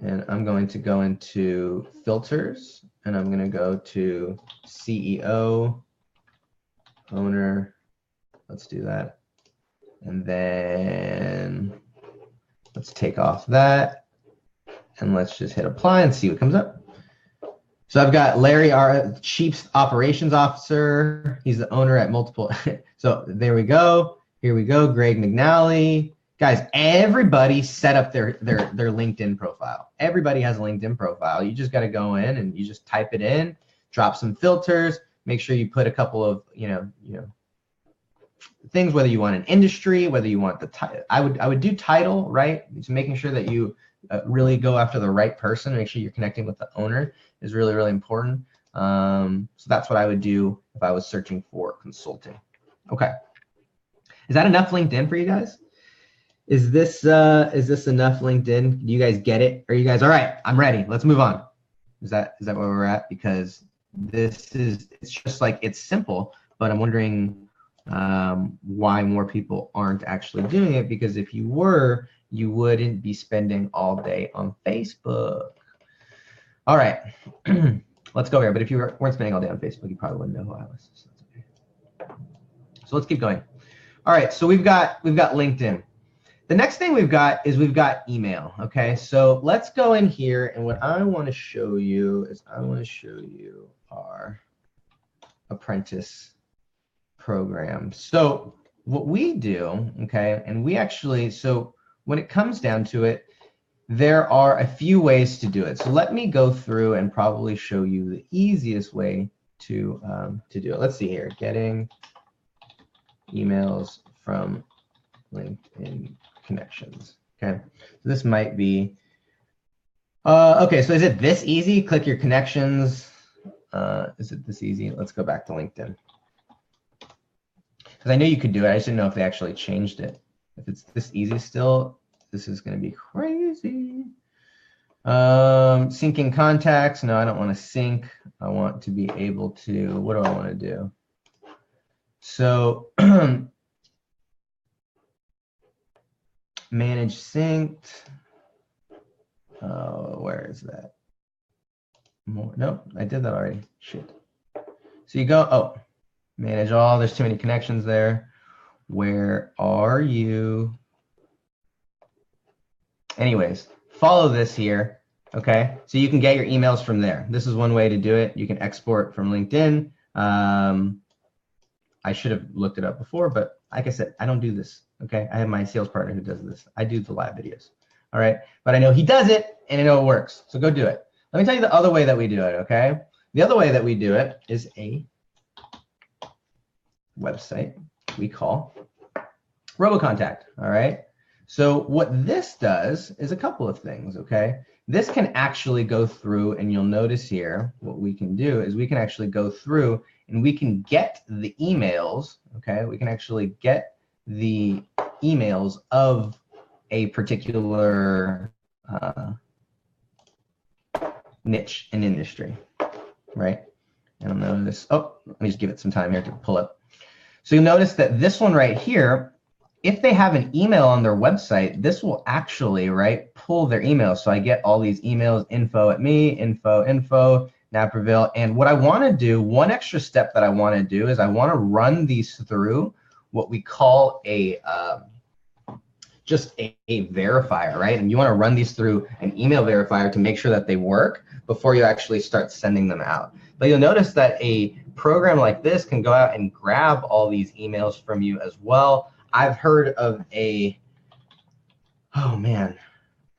And I'm going to go into filters, and I'm going to go to CEO, owner. Let's do that. And then let's take off that, and let's just hit apply and see what comes up. So I've got Larry, our Chief Operations Officer. He's the owner at multiple. So there we go. Here we go. Greg McNally. Guys, everybody set up their LinkedIn profile. Everybody has a LinkedIn profile. You just got to go in and you just type it in, drop some filters, make sure you put a couple of, things, whether you want an industry, whether you want the title. I would do title, right? So making sure that you really go after the right person, make sure you're connecting with the owner is really, really important. So that's what I would do if I was searching for consulting. Okay. Is that enough LinkedIn for you guys? Is this enough LinkedIn? Do you guys get it? Are you guys all right? I'm ready. Let's move on. Is that where we're at? Because it's just like, it's simple, but I'm wondering why more people aren't actually doing it, because if you were, you wouldn't be spending all day on Facebook. All right, let's go here. But if you weren't spending all day on Facebook, you probably wouldn't know who I was. So that's okay. So let's keep going. All right, so we've got LinkedIn. The next thing we've got email. Okay, so let's go in here, and what I want to show you is our apprentice program. So what we do, okay, and we actually, so when it comes down to it, there are a few ways to do it. So let me go through and probably show you the easiest way to do it. Let's see here, getting emails from LinkedIn connections. Okay, so this might be Okay, so is it this easy? Click your connections. Is it this easy? Let's go back to LinkedIn. Because I know you could do it. I just didn't know if they actually changed it. If it's this easy still, this is going to be crazy. Syncing contacts. No, I don't want to sync. I want to be able to, what do I want to do? So manage synced. Where is that? More, nope, I did that already. Shit. So you go, oh, manage all, there's too many connections there. Where are you? Anyways, follow this here, okay? So you can get your emails from there. This is one way to do it. You can export from LinkedIn. I should have looked it up before, but like I said, I don't do this, okay? I have my sales partner who does this. I do the live videos, all right? But I know he does it, and I know it works, so go do it. Let me tell you the other way that we do it, okay? The other way that we do it is a website we call RoboContact, all right? So what this does is a couple of things, okay? This can actually go through, and you'll notice here, what we can do is we can actually go through and we can get the emails, okay? We can actually get the emails of a particular niche and industry, right? And I'll notice, oh, let me just give it some time here to pull up. So you'll notice that this one right here, if they have an email on their website, this will actually, right, pull their email. So I get all these emails, info@me, info, Naperville. And what I want to do, one extra step that I want to do is I want to run these through what we call a just a verifier, right? And you want to run these through an email verifier to make sure that they work before you actually start sending them out. But you'll notice that a program like this can go out and grab all these emails from you as well. I've heard of a, oh man,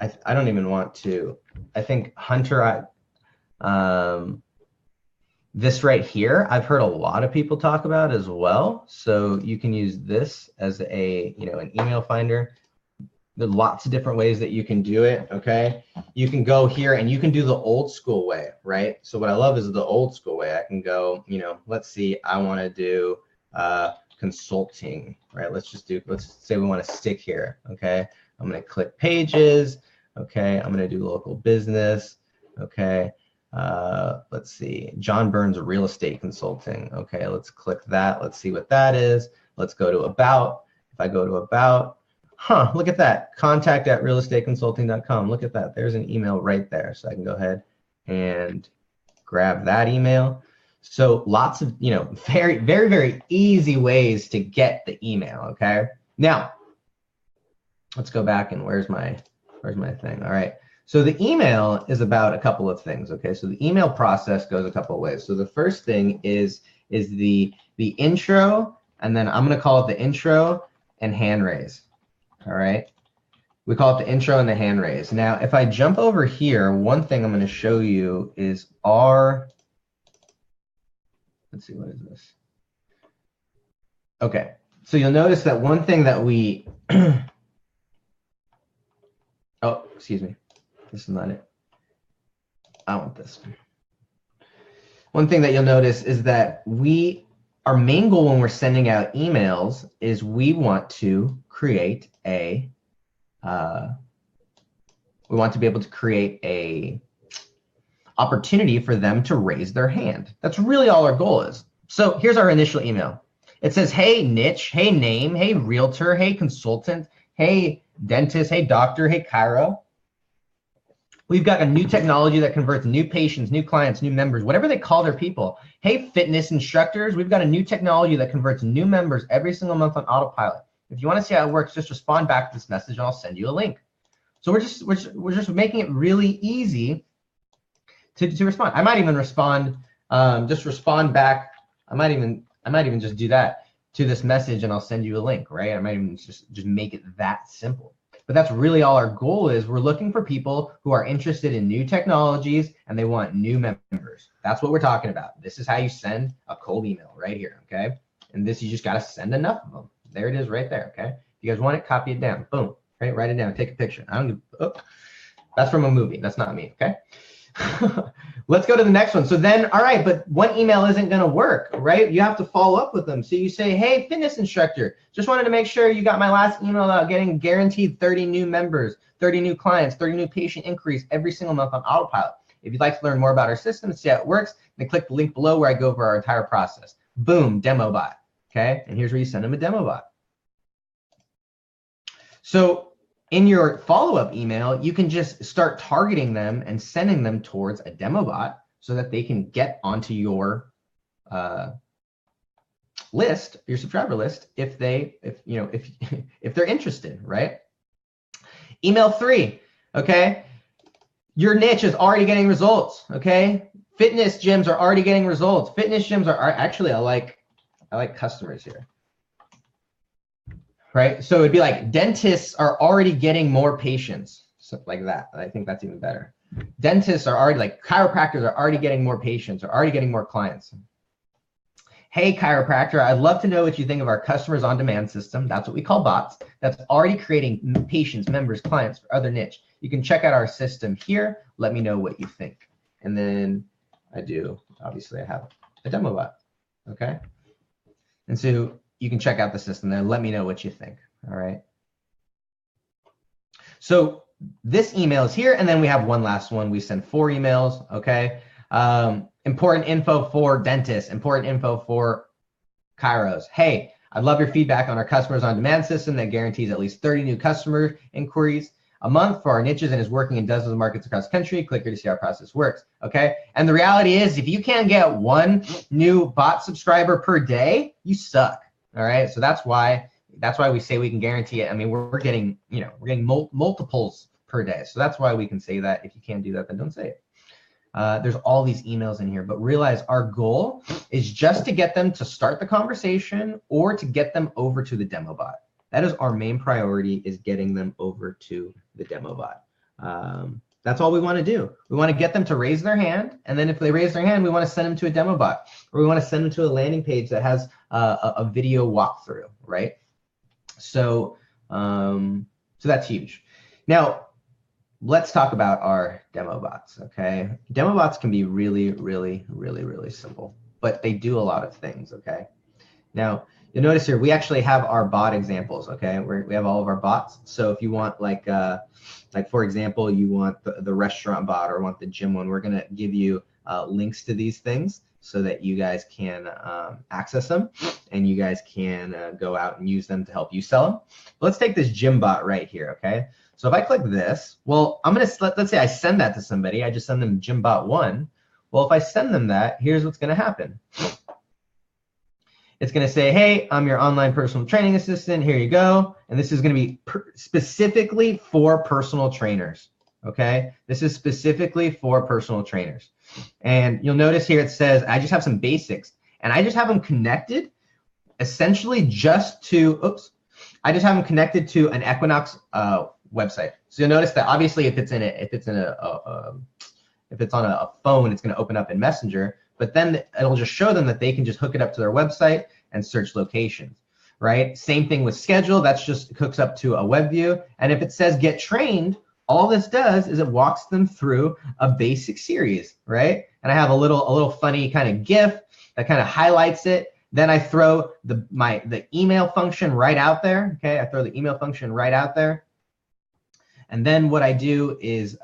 I don't even want to, I think Hunter, this right here, I've heard a lot of people talk about as well. So you can use this as a, an email finder. There's lots of different ways that you can do it, okay? You can go here and you can do the old school way, right? So what I love is the old school way. I can go, let's see, I want to do consulting, right? Let's say we want to stick here, okay? I'm going to click pages, okay? I'm going to do local business, okay? Let's see, John Burns Real Estate Consulting, okay? Let's click that. Let's see what that is. Let's go to about. If I go to about, look at that, contact@realestateconsulting.com. Look at that, there's an email right there. So I can go ahead and grab that email. So lots of, very, very, very easy ways to get the email, okay? Now, let's go back and where's my thing? All right, so the email is about a couple of things, okay? So the email process goes a couple of ways. So the first thing is the intro, and then I'm gonna call it the intro and hand raise. All right, we call it the intro and the hand raise. Now, if I jump over here, one thing I'm going to show you is let's see, what is this? Okay, so you'll notice that one thing that we, oh, excuse me, this is not it. I want this. One thing that you'll notice is that our main goal when we're sending out emails is we want to create we want to be able to create a opportunity for them to raise their hand. That's really all our goal is. So here's our initial email. It says, hey niche, hey name, hey realtor, hey consultant, hey dentist, hey doctor, hey chiro. We've got a new technology that converts new patients, new clients, new members, whatever they call their people. Hey, fitness instructors, we've got a new technology that converts new members every single month on autopilot. If you want to see how it works, just respond back to this message and I'll send you a link. So we're just making it really easy to respond. I might even respond, just respond back. I might even just do that to this message and I'll send you a link, right? I might even just make it that simple. But that's really all our goal is. We're looking for people who are interested in new technologies and they want new members. That's what we're talking about. This is how you send a cold email right here, okay? And this, you just got to send enough of them. There it is right there, okay? If you guys want it, copy it down. Boom, right? Write it down, take a picture. I don't give, That's from a movie. That's not me, okay? Let's go to the next one. So then, all right, but one email isn't going to work, right? You have to follow up with them. So you say, hey, fitness instructor, just wanted to make sure you got my last email about getting guaranteed 30 new members, 30 new clients, 30 new patient inquiries every single month on autopilot. If you'd like to learn more about our system and see how it works, then click the link below where I go over our entire process. Boom, demo bot, okay? And here's where you send them a demo bot. So in your follow-up email, you can just start targeting them and sending them towards a demo bot so that they can get onto your list, your subscriber list, if they're interested, right? Email 3, okay? Your niche is already getting results, okay? Fitness gyms are already getting results. Fitness gyms are actually, I like customers here. Right, so it'd be like dentists are already getting more patients, stuff like that. I think that's even better. Dentists are already, like chiropractors are already getting more patients, are already getting more clients. Hey, chiropractor, I'd love to know what you think of our customers on demand system. That's what we call bots. That's already creating patients, members, clients for other niche. You can check out our system here. Let me know what you think. And then obviously I have a demo bot, okay? And so you can check out the system there. Let me know what you think, all right? So this email is here, and then we have one last one. We send 4 emails, okay? Important info for dentists, important info for chiros. Hey, I'd love your feedback on our customers on demand system that guarantees at least 30 new customer inquiries a month for our niches and is working in dozens of markets across the country. Click here to see how our process works, okay? And the reality is, if you can't get 1 new bot subscriber per day, you suck. All right, so that's why we say we can guarantee it. I mean, we're getting multiples per day, so that's why we can say that. If you can't do that, then don't say it. There's all these emails in here, but realize our goal is just to get them to start the conversation or to get them over to the demo bot. That is our main priority, is getting them over to the demo bot. That's all we want to do. We want to get them to raise their hand, and then if they raise their hand, we want to send them to a demo bot, or we want to send them to a landing page that has a video walkthrough, right? So, so that's huge. Now, let's talk about our demo bots, okay? Demo bots can be really, really, really, really simple, but they do a lot of things, okay? Now, you'll notice here, we actually have our bot examples, okay? We have all of our bots. So if you want like for example, you want the restaurant bot or want the gym one, we're gonna give you links to these things so that you guys can access them and you guys can go out and use them to help you sell them. But let's take this gym bot right here, okay? So if I click this, well, let's say I send that to somebody, I just send them gym bot 1. Well, if I send them that, here's what's gonna happen. It's going to say, hey, I'm your online personal training assistant. Here you go. And this is going to be specifically for personal trainers. Okay. This is specifically for personal trainers. And you'll notice here it says, I just have some basics and I just have them connected essentially just to, I just have them connected to an Equinox website. So you'll notice that obviously if it's on a phone, it's going to open up in Messenger. But then it'll just show them that they can just hook it up to their website and search locations, right? Same thing with schedule. That's just hooks up to a web view. And if it says get trained, all this does is it walks them through a basic series, right? And I have a little funny kind of GIF that kind of highlights it. Then I throw the email function right out there. Okay, I throw the email function right out there. And then what I do is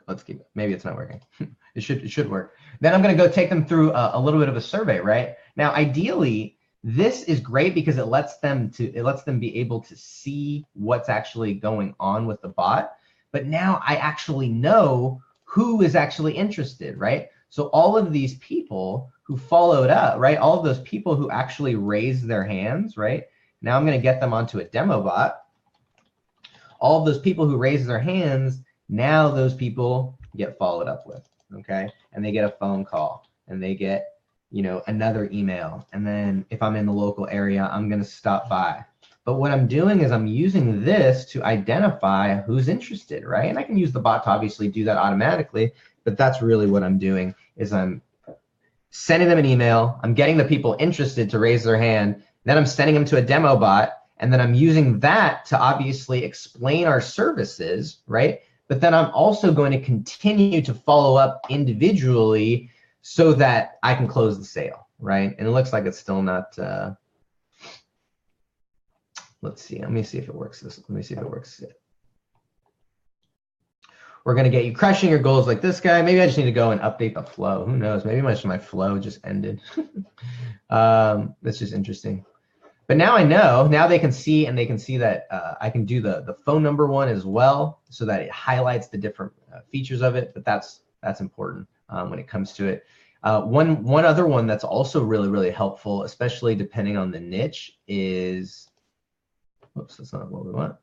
let's keep it. Maybe it's not working. It should work. Then I'm going to go take them through a little bit of a survey, right? Now, ideally, this is great because it lets them be able to see what's actually going on with the bot. But now I actually know who is actually interested, right? So all of these people who followed up, right? All of those people who actually raised their hands, right? Now I'm going to get them onto a demo bot. All of those people who raised their hands, now those people get followed up with, okay? And they get a phone call and they get, another email. And then if I'm in the local area, I'm gonna stop by. But what I'm doing is I'm using this to identify who's interested, right? And I can use the bot to obviously do that automatically, but that's really what I'm doing is I'm sending them an email. I'm getting the people interested to raise their hand. Then I'm sending them to a demo bot. And then I'm using that to obviously explain our services, right? But then I'm also going to continue to follow up individually so that I can close the sale, right? And it looks like it's still not, let's see, let me see if it works. Let me see if it works. We're going to get you crushing your goals like this guy. Maybe I just need to go and update the flow. Who knows? Maybe my flow just ended. That's just interesting. But now I know, now they can see, and they can see that I can do the phone number one as well, so that it highlights the different features of it. But that's important when it comes to it. One other one that's also really, really helpful, especially depending on the niche, is, whoops, that's not what we want.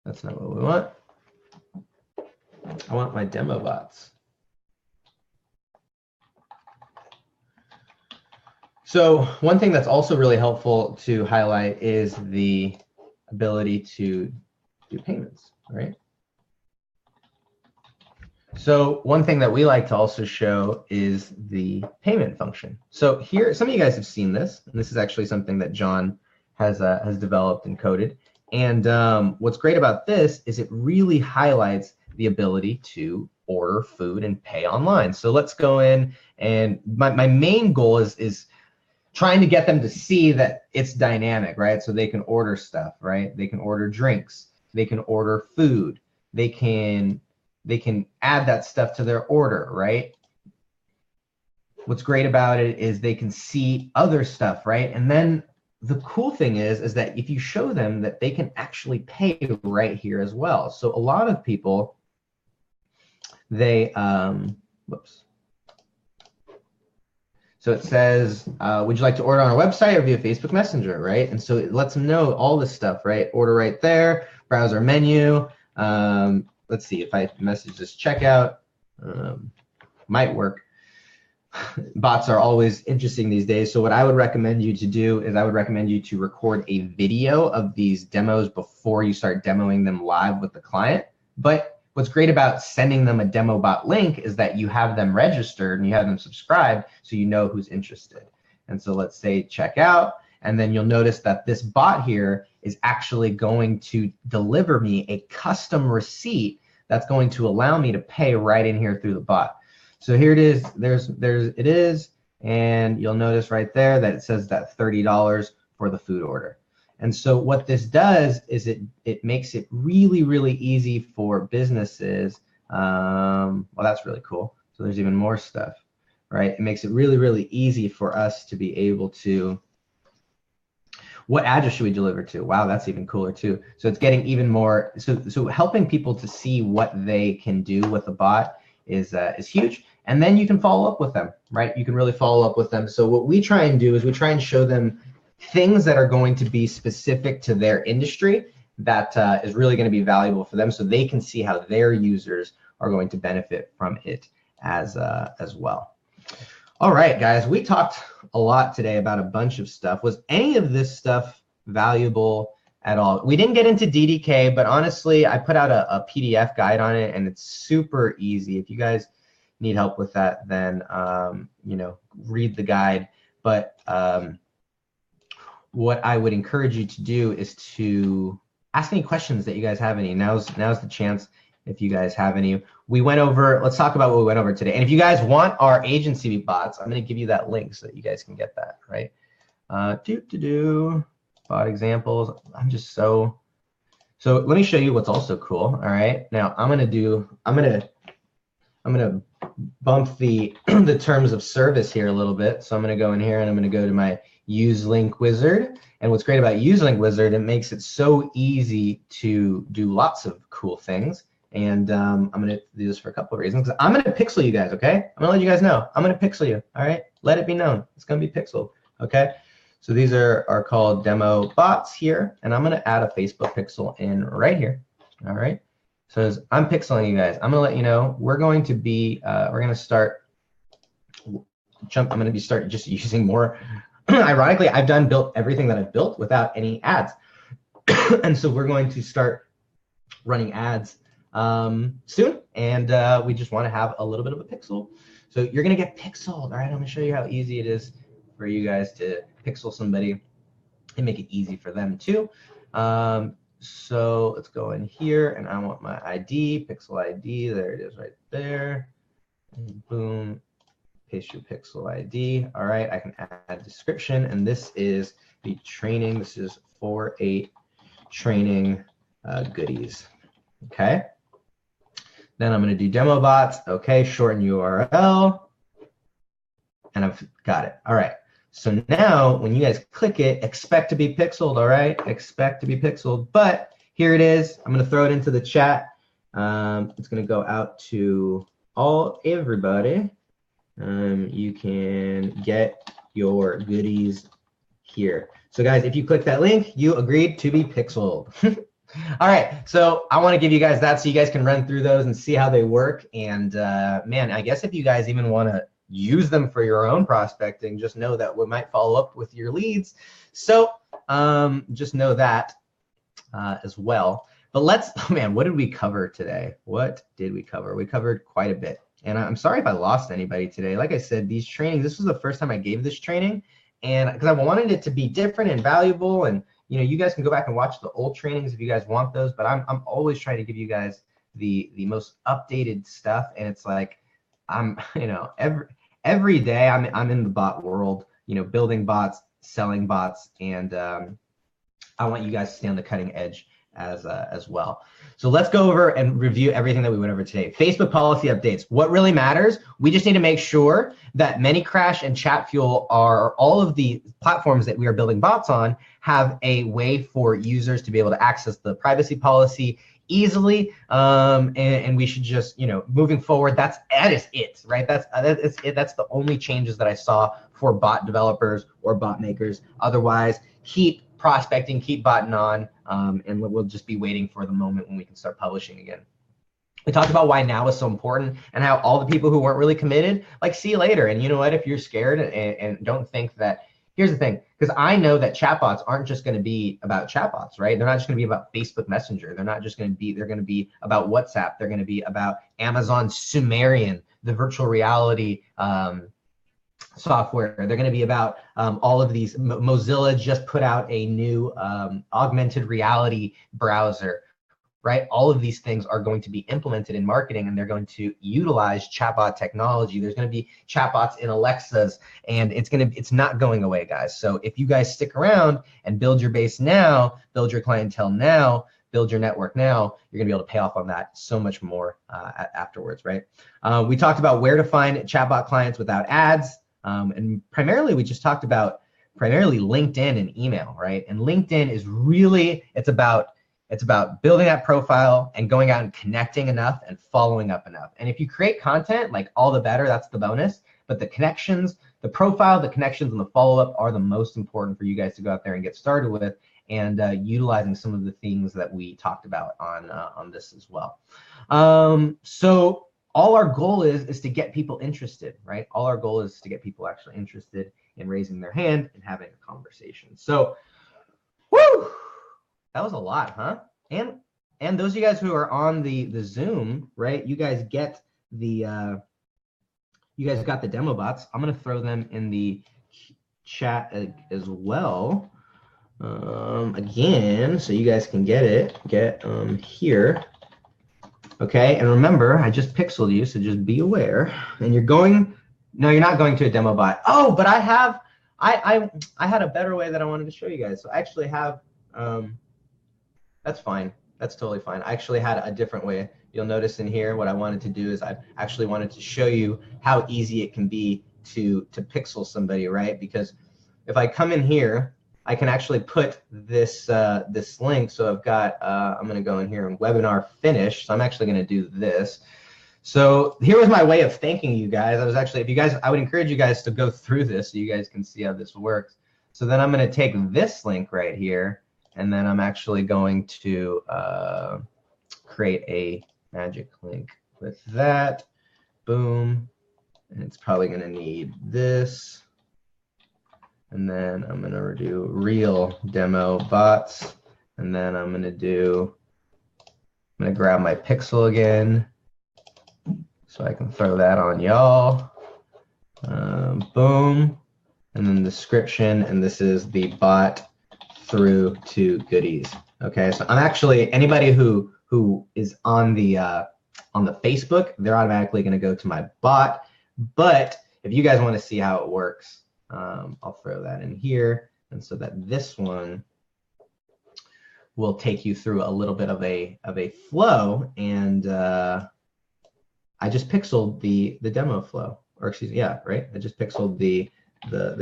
That's not what we want. I want my demo bots. So one thing that's also really helpful to highlight is the ability to do payments, right? So one thing that we like to also show is the payment function. So here, some of you guys have seen this, and this is actually something that John has developed and coded. And what's great about this is it really highlights the ability to order food and pay online. So let's go in, and my main goal is trying to get them to see that it's dynamic, right? So they can order stuff, right? They can order drinks, they can order food, they can add that stuff to their order, right? What's great about it is they can see other stuff, right? And then the cool thing is that if you show them that they can actually pay right here as well. So a lot of people, they, whoops. So it says, would you like to order on our website or via Facebook Messenger, right? And so it lets them know all this stuff, right? Order right there, browse our menu. Let's see if I message this checkout, might work. Bots are always interesting these days. So what I would recommend you to do is I would recommend you to record a video of these demos before you start demoing them live with the client. But what's great about sending them a demo bot link is that you have them registered and you have them subscribed, so you know who's interested. And so let's say check out, and then you'll notice that this bot here is actually going to deliver me a custom receipt that's going to allow me to pay right in here through the bot. So here it is, it is, and you'll notice right there that it says that $30 for the food order. And so what this does is it makes it really, really easy for businesses. Well, that's really cool. So there's even more stuff, right? It makes it really, really easy for us to be able to, what address should we deliver to? Wow, that's even cooler too. So it's getting even more, so helping people to see what they can do with the bot is huge. And then you can follow up with them, right? You can really follow up with them. So what we try and do is we try and show them things that are going to be specific to their industry that is really going to be valuable for them, so they can see how their users are going to benefit from it as well. All right, guys, we talked a lot today about a bunch of stuff. Was any of this stuff valuable at all? We didn't get into DDK, but honestly, I put out a PDF guide on it, and it's super easy. If you guys need help with that, then you know, read the guide. But what I would encourage you to do is to ask any questions that you guys have any. Now's the chance if you guys have any. We went over, let's talk about what we went over today. And if you guys want our agency bots, I'm going to give you that link so that you guys can get that, right? Bot examples. I'm just so let me show you what's also cool. All right. Now I'm going to bump the the terms of service here a little bit. So I'm going to go in here and I'm going to go to my Use Link Wizard. And what's great about Use Link Wizard, it makes it so easy to do lots of cool things. And I'm going to do this for a couple of reasons. I'm going to pixel you guys, okay? I'm going to let you guys know. I'm going to pixel you, all right? Let it be known. It's going to be pixeled, okay? So these are called demo bots here. And I'm going to add a Facebook pixel in right here, all right? So as I'm pixeling you guys, I'm going to let you know we're going to be, we're going to start, I'm going to be just using more. Ironically, I've built everything that I've built without any ads. And so we're going to start running ads soon. And we just want to have a little bit of a pixel. So you're going to get pixeled. All right, I'm going to show you how easy it is for you guys to pixel somebody and make it easy for them too. So let's go in here, and I want my ID, pixel ID. There it is right there. And boom, paste your pixel ID. All right, I can add description, and this is the training. This is 4.8 training goodies. Okay. Then I'm going to do demo bots. Okay, shorten URL. And I've got it. All right. So now when you guys click it, expect to be pixeled. All right. Expect to be pixeled. But here it is. I'm going to throw it into the chat. It's going to go out to everybody. You can get your goodies here. So guys, if you click that link, you agreed to be pixeled. All right, so I want to give you guys that so you guys can run through those and see how they work. And man, I guess if you guys even want to use them for your own prospecting, just know that we might follow up with your leads. So just know that as well. But let's, oh man, what did we cover today? What did we cover? We covered quite a bit. And I'm sorry if I lost anybody today. Like I said, these trainings, this was the first time I gave this training, and because I wanted it to be different and valuable. And you guys can go back and watch the old trainings if you guys want those, but I'm always trying to give you guys the most updated stuff. And it's like, I'm, every day I'm in the bot world, building bots, selling bots, and I want you guys to stay on the cutting edge as well. So let's go over and review everything that we went over today. Facebook policy updates. What really matters? We just need to make sure that ManyCrash and ChatFuel are all of the platforms that we are building bots on have a way for users to be able to access the privacy policy easily, and we should just, moving forward, that is it, right? That's it. That's the only changes that I saw for bot developers or bot makers. Otherwise, keep prospecting, keep botting on, and we'll just be waiting for the moment when we can start publishing again. We talked about why now is so important and how all the people who weren't really committed, like, see you later. And you know what, if you're scared and don't think that, here's the thing, because I know that chatbots aren't just going to be about chatbots, right? They're not just going to be about Facebook Messenger. They're not just going to be, they're going to be about WhatsApp. They're going to be about Amazon Sumerian, the virtual reality software. They're going to be about all of these. Mozilla just put out a new augmented reality browser, right? All of these things are going to be implemented in marketing, and they're going to utilize chatbot technology. There's going to be chatbots in Alexas, and it's not going away, guys. So if you guys stick around and build your base now, build your clientele now, build your network now, you're gonna be able to pay off on that so much more afterwards, right? We talked about where to find chatbot clients without ads. And primarily, we just talked about primarily LinkedIn and email, right? And LinkedIn is really, it's about building that profile and going out and connecting enough and following up enough. And if you create content, like, all the better, that's the bonus. But the connections, the profile, the connections, and the follow-up are the most important for you guys to go out there and get started with, and utilizing some of the things that we talked about on this as well. So all our goal is to get people interested, right? All our goal is to get people actually interested in raising their hand and having a conversation. So, woo, that was a lot, huh? And those of you guys who are on the Zoom, right? You guys get the you guys got the demo bots. I'm gonna throw them in the chat as well, again, so you guys can get here. Okay, and remember, I just pixeled you, so just be aware. And you're not going to a demo bot. Oh, but I had a better way that I wanted to show you guys. So I actually have, that's fine. That's totally fine. I actually had a different way. You'll notice in here, what I wanted to do is I actually wanted to show you how easy it can be to pixel somebody, right? Because if I come in here, I can actually put this this link. So I've got, I'm going to go in here and webinar finish. So I'm actually going to do this. So here was my way of thanking you guys. I would encourage you guys to go through this so you guys can see how this works. So then I'm going to take this link right here, and then I'm actually going to create a magic link with that. Boom. And it's probably going to need this. And then I'm going to do real demo bots. And then I'm going to grab my pixel again so I can throw that on y'all. Boom. and then the description, and this is the bot through to goodies. Okay, so I'm actually, anybody who is on the Facebook, they're automatically going to go to my bot. But if you guys want to see how it works, I'll throw that in here, and so that this one will take you through a little bit of a flow. And I just pixeled the demo flow, or excuse me, yeah, right. I just pixeled the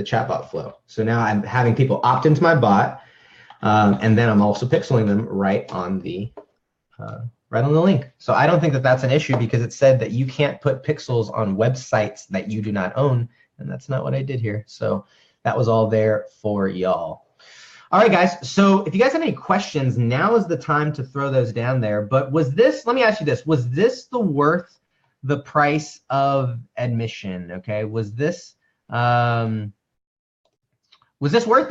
chatbot flow. So now I'm having people opt into my bot, and then I'm also pixeling them right on the link. So I don't think that that's an issue, because it said that you can't put pixels on websites that you do not own, and that's not what I did here. So that was all there for y'all. All right, guys. So if you guys have any questions, now is the time to throw those down there. But was this, let me ask you this, was this worth the price of admission? Okay, was this worth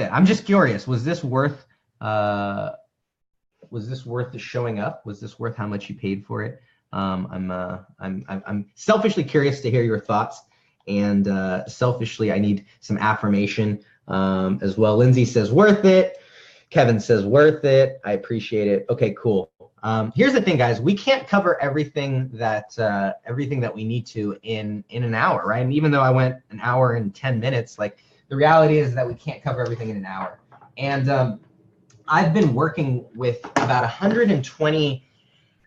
it? I'm just curious. Was this worth the showing up? Was this worth how much you paid for it? I'm selfishly curious to hear your thoughts, and selfishly I need some affirmation as well. Lindsay says worth it. Kevin says worth it. I appreciate it. Okay, cool. Here's the thing, guys. We can't cover everything that we need to in an hour, right? And even though I went an hour and 10 minutes, like, the reality is that we can't cover everything in an hour. And I've been working with about 120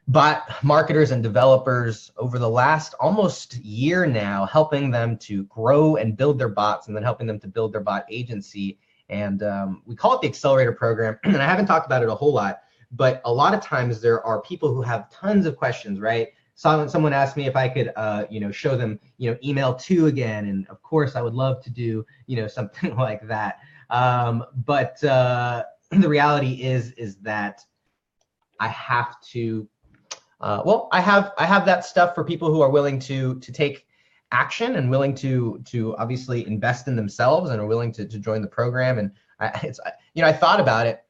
bot marketers and developers over the last almost year now, helping them to grow and build their bots, and then helping them to build their bot agency. And we call it the Accelerator program. And I haven't talked about it a whole lot, but a lot of times there are people who have tons of questions, right? Someone asked me if I could, show them, email 2 again. And of course I would love to do, something like that. But the reality is that I have to, I have that stuff for people who are willing to take action and willing to obviously invest in themselves and are willing to join the program. And I thought about it,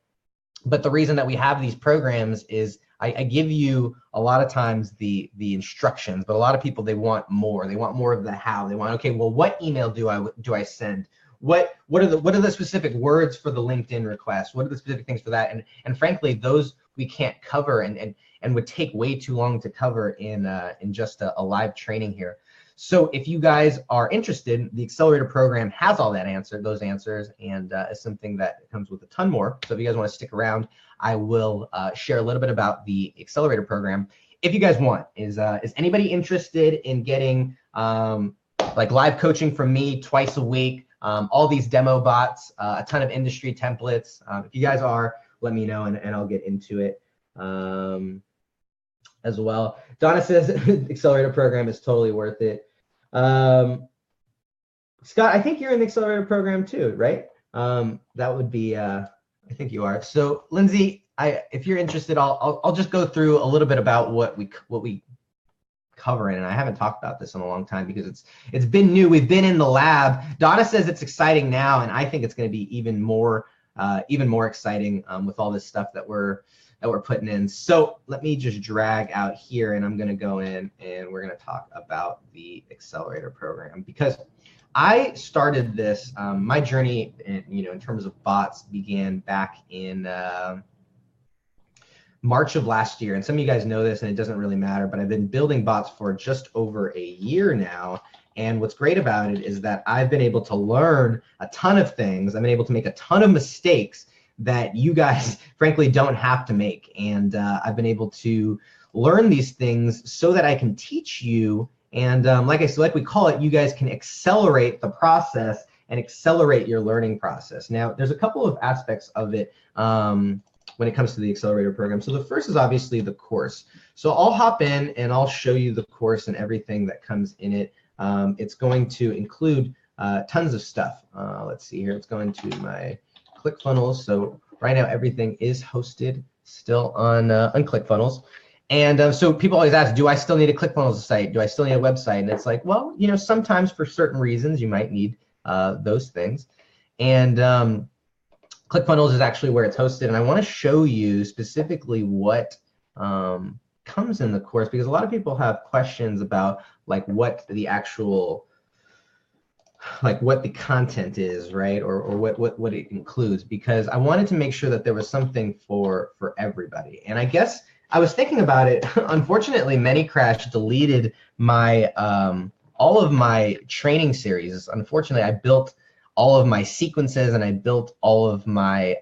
but the reason that we have these programs is I give you a lot of times the instructions, but a lot of people, they want more. They want more of the how. They want, okay, well, what email do I send? What are the specific words for the LinkedIn request? What are the specific things for that? And frankly, those we can't cover and would take way too long to cover in just a live training here. So if you guys are interested, the Accelerator program has all those answers, and is something that comes with a ton more. So if you guys want to stick around, I will share a little bit about the Accelerator program. If you guys want, is anybody interested in getting like live coaching from me twice a week, all these demo bots, a ton of industry templates? If you guys are, let me know, and I'll get into it as well. Donna says Accelerator program is totally worth it. Scott, I think you're in the Accelerator program too, right? That would be, I think you are. So Lindsay, if you're interested, I'll just go through a little bit about what we cover in, and I haven't talked about this in a long time because it's been new. We've been in the lab. Donna says it's exciting now, and I think it's going to be even more exciting with all this stuff that we're putting in. So let me just drag out here, and I'm going to go in and we're going to talk about the Accelerator program, because I started this, my journey in terms of bots began back in March of last year. And some of you guys know this, and it doesn't really matter, but I've been building bots for just over a year now. And what's great about it is that I've been able to learn a ton of things. I've been able to make a ton of mistakes that you guys frankly don't have to make. And I've been able to learn these things so that I can teach you. And like we call it, you guys can accelerate the process and accelerate your learning process. Now, there's a couple of aspects of it when it comes to the Accelerator program. So the first is obviously the course. So I'll hop in and I'll show you the course and everything that comes in it. It's going to include tons of stuff. Let's see here. It's going to my ClickFunnels. So right now everything is hosted still on ClickFunnels. And so people always ask, do I still need a ClickFunnels site? Do I still need a website? And it's like, well, sometimes for certain reasons you might need those things. And ClickFunnels is actually where it's hosted. And I want to show you specifically what comes in the course, because a lot of people have questions about like what the actual like what the content is, right? Or what it includes, because I wanted to make sure that there was something for everybody. And I guess I was thinking about it. Unfortunately, ManyCrash deleted my all of my training series. Unfortunately, I built all of my sequences and I built all of my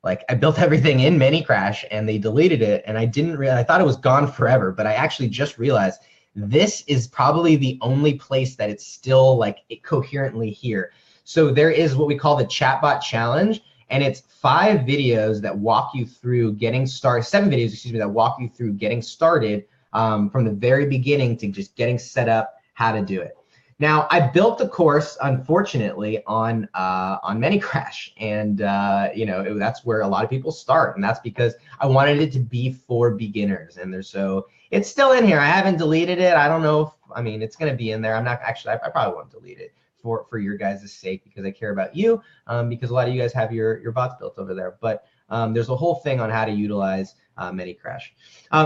like I built everything in ManyCrash, and they deleted it, and I didn't realize, I thought it was gone forever, but I actually just realized this is probably the only place that it's still like coherently here. So there is what we call the Chatbot Challenge, and it's 5 videos that walk you through getting started, 7 videos, excuse me, that walk you through getting started from the very beginning to just getting set up, how to do it. Now, I built the course, unfortunately, on ManyCrash, and that's where a lot of people start, and that's because I wanted it to be for beginners. And so it's still in here. I haven't deleted it. I don't know if, I mean, it's going to be in there. I'm not actually. I probably won't delete it for your guys' sake, because I care about you, because a lot of you guys have your bots built over there. But there's a whole thing on how to utilize ManyCrash.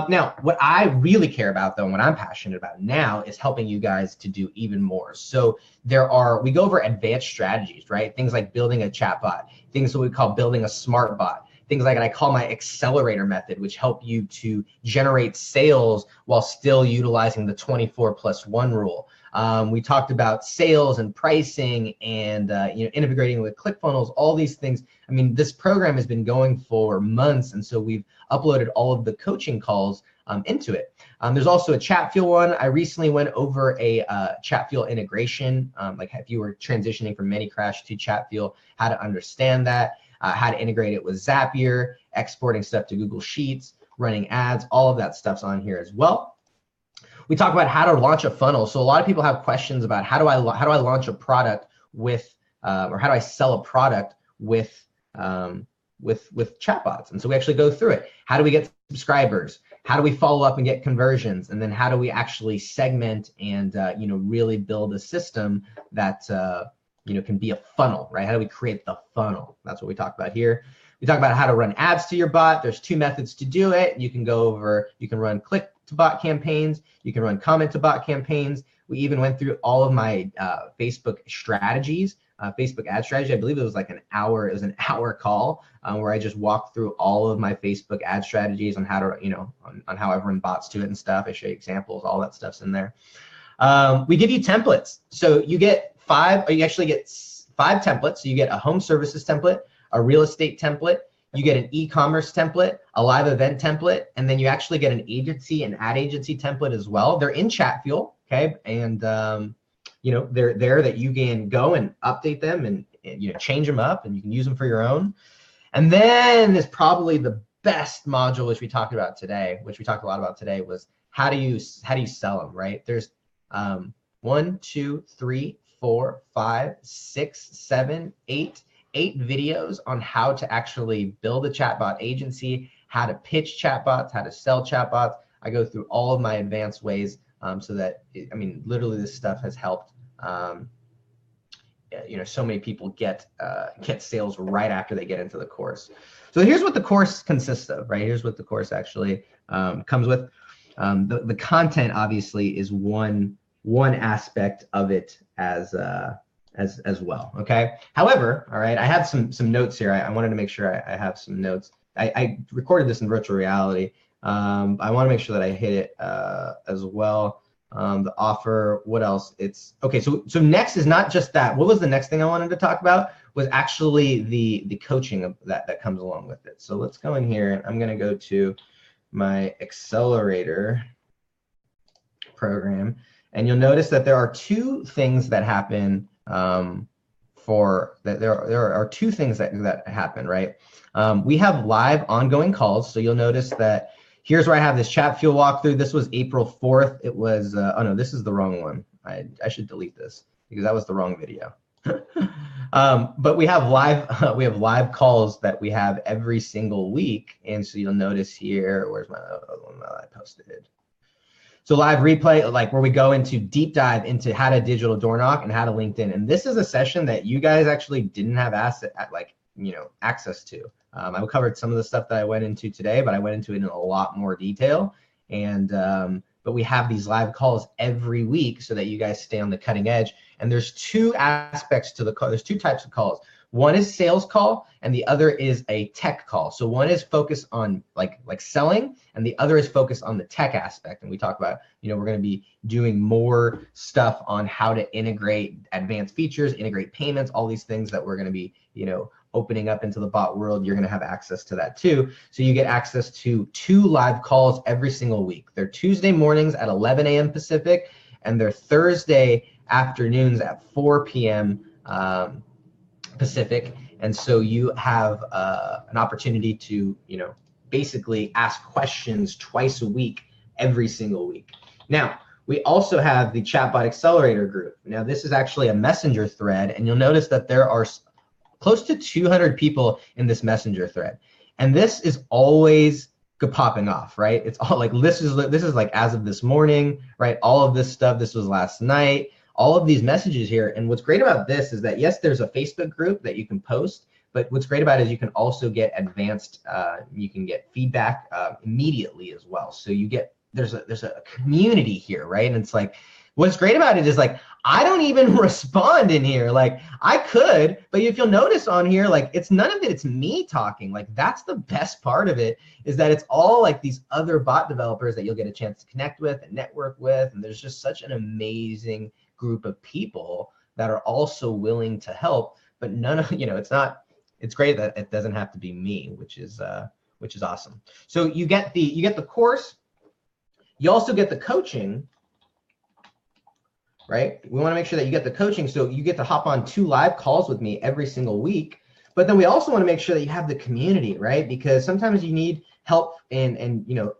Now, what I really care about, though, and what I'm passionate about now, is helping you guys to do even more. So we go over advanced strategies, right? Things like building a chatbot, things that we call building a smart bot, things like I call my accelerator method, which help you to generate sales while still utilizing the 24+1 rule. We talked about sales and pricing and integrating with ClickFunnels, all these things. I mean, this program has been going for months, and so we've uploaded all of the coaching calls into it. There's also a Chatfuel one. I recently went over a Chatfuel integration, like if you were transitioning from ManyCrash to Chatfuel, how to understand that, how to integrate it with Zapier, exporting stuff to Google Sheets, running ads, all of that stuff's on here as well. We talk about how to launch a funnel. So a lot of people have questions about how do I launch a product with, or how do I sell a product with chatbots? And so we actually go through it. How do we get subscribers? How do we follow up and get conversions? And then how do we actually segment and really build a system that can be a funnel, right? How do we create the funnel? That's what we talk about here. We talk about how to run ads to your bot. There's 2 methods to do it. You can run click to bot campaigns. You can run comment to bot campaigns. We even went through all of my Facebook strategies, Facebook ad strategy. I believe it was like an hour. It was an hour call where I just walked through all of my Facebook ad strategies on how to, on how I run bots to it and stuff. I show you examples. All that stuff's in there. We give you templates. So you actually get 5 templates. So you get a home services template, a real estate template, you get an e-commerce template, a live event template, and then you actually get an agency and ad agency template as well. They're in Chatfuel, okay? And they're there that you can go and update them and change them up, and you can use them for your own. And then there's probably the best module, which we talked a lot about today, was how do you sell them, right? There's 1, 2, 3, 4, 5, 6, 7, 8 videos on how to actually build a chatbot agency, how to pitch chatbots, how to sell chatbots. I go through all of my advanced ways so that, literally this stuff has helped, so many people get sales right after they get into the course. So here's what the course consists of, right? Here's what the course actually comes with. The content obviously is one aspect of it as well, okay? However, all right, I have some notes here. I wanted to make sure I have some notes. I recorded this in virtual reality. I want to make sure that I hit it as well. The offer, what else? It's okay. So next is not just that. What was the next thing I wanted to talk about? Was actually the coaching of that comes along with it. So let's go in here. I'm going to go to my accelerator program, and you'll notice that there are 2 things that happen. There are 2 things that happen, right? We have live ongoing calls. So you'll notice that here's where I have this Chatfuel walkthrough. This was April 4th. It was, oh no, this is the wrong one. I should delete this because that was the wrong video. But we have live calls that we have every single week. And so you'll notice here, where's my other one that I posted? So live replay, like where we go into deep dive into how to digital door knock and how to LinkedIn. And this is a session that you guys actually didn't have access to. I covered some of the stuff that I went into today, but I went into it in a lot more detail. And but we have these live calls every week so that you guys stay on the cutting edge. And there's two aspects to the call. There's two types of calls. One is sales call and the other is a tech call. So one is focused on like selling and the other is focused on the tech aspect. And we talk about, we're going to be doing more stuff on how to integrate advanced features, integrate payments, all these things that we're going to be, opening up into the bot world. You're going to have access to that too. So you get access to 2 live calls every single week. They're Tuesday mornings at 11 a.m. Pacific and they're Thursday afternoons at 4 p.m. Pacific. And so you have an opportunity to, basically ask questions twice a week, every single week. Now, we also have the Chatbot Accelerator group. Now, this is actually a messenger thread, and you'll notice that there are close to 200 people in this messenger thread. And this is always popping off, right? It's all like, this is like as of this morning, right? All of this stuff, this was last night. All of these messages here. And what's great about this is that, yes, there's a Facebook group that you can post, but what's great about it is you can also get advanced, you can get feedback immediately as well. So you get, there's a community here, right? And it's like, what's great about it is like, I don't even respond in here. Like I could, but if you'll notice on here, like it's none of it, it's me talking. Like that's the best part of it, is that it's all like these other bot developers that you'll get a chance to connect with and network with. And there's just such an amazing group of people that are also willing to help, but none of, it's great that it doesn't have to be me, which is awesome. So you get the course, you also get the coaching, right? We want to make sure that you get the coaching, so you get to hop on 2 live calls with me every single week. But then we also want to make sure that you have the community, right? Because sometimes you need help and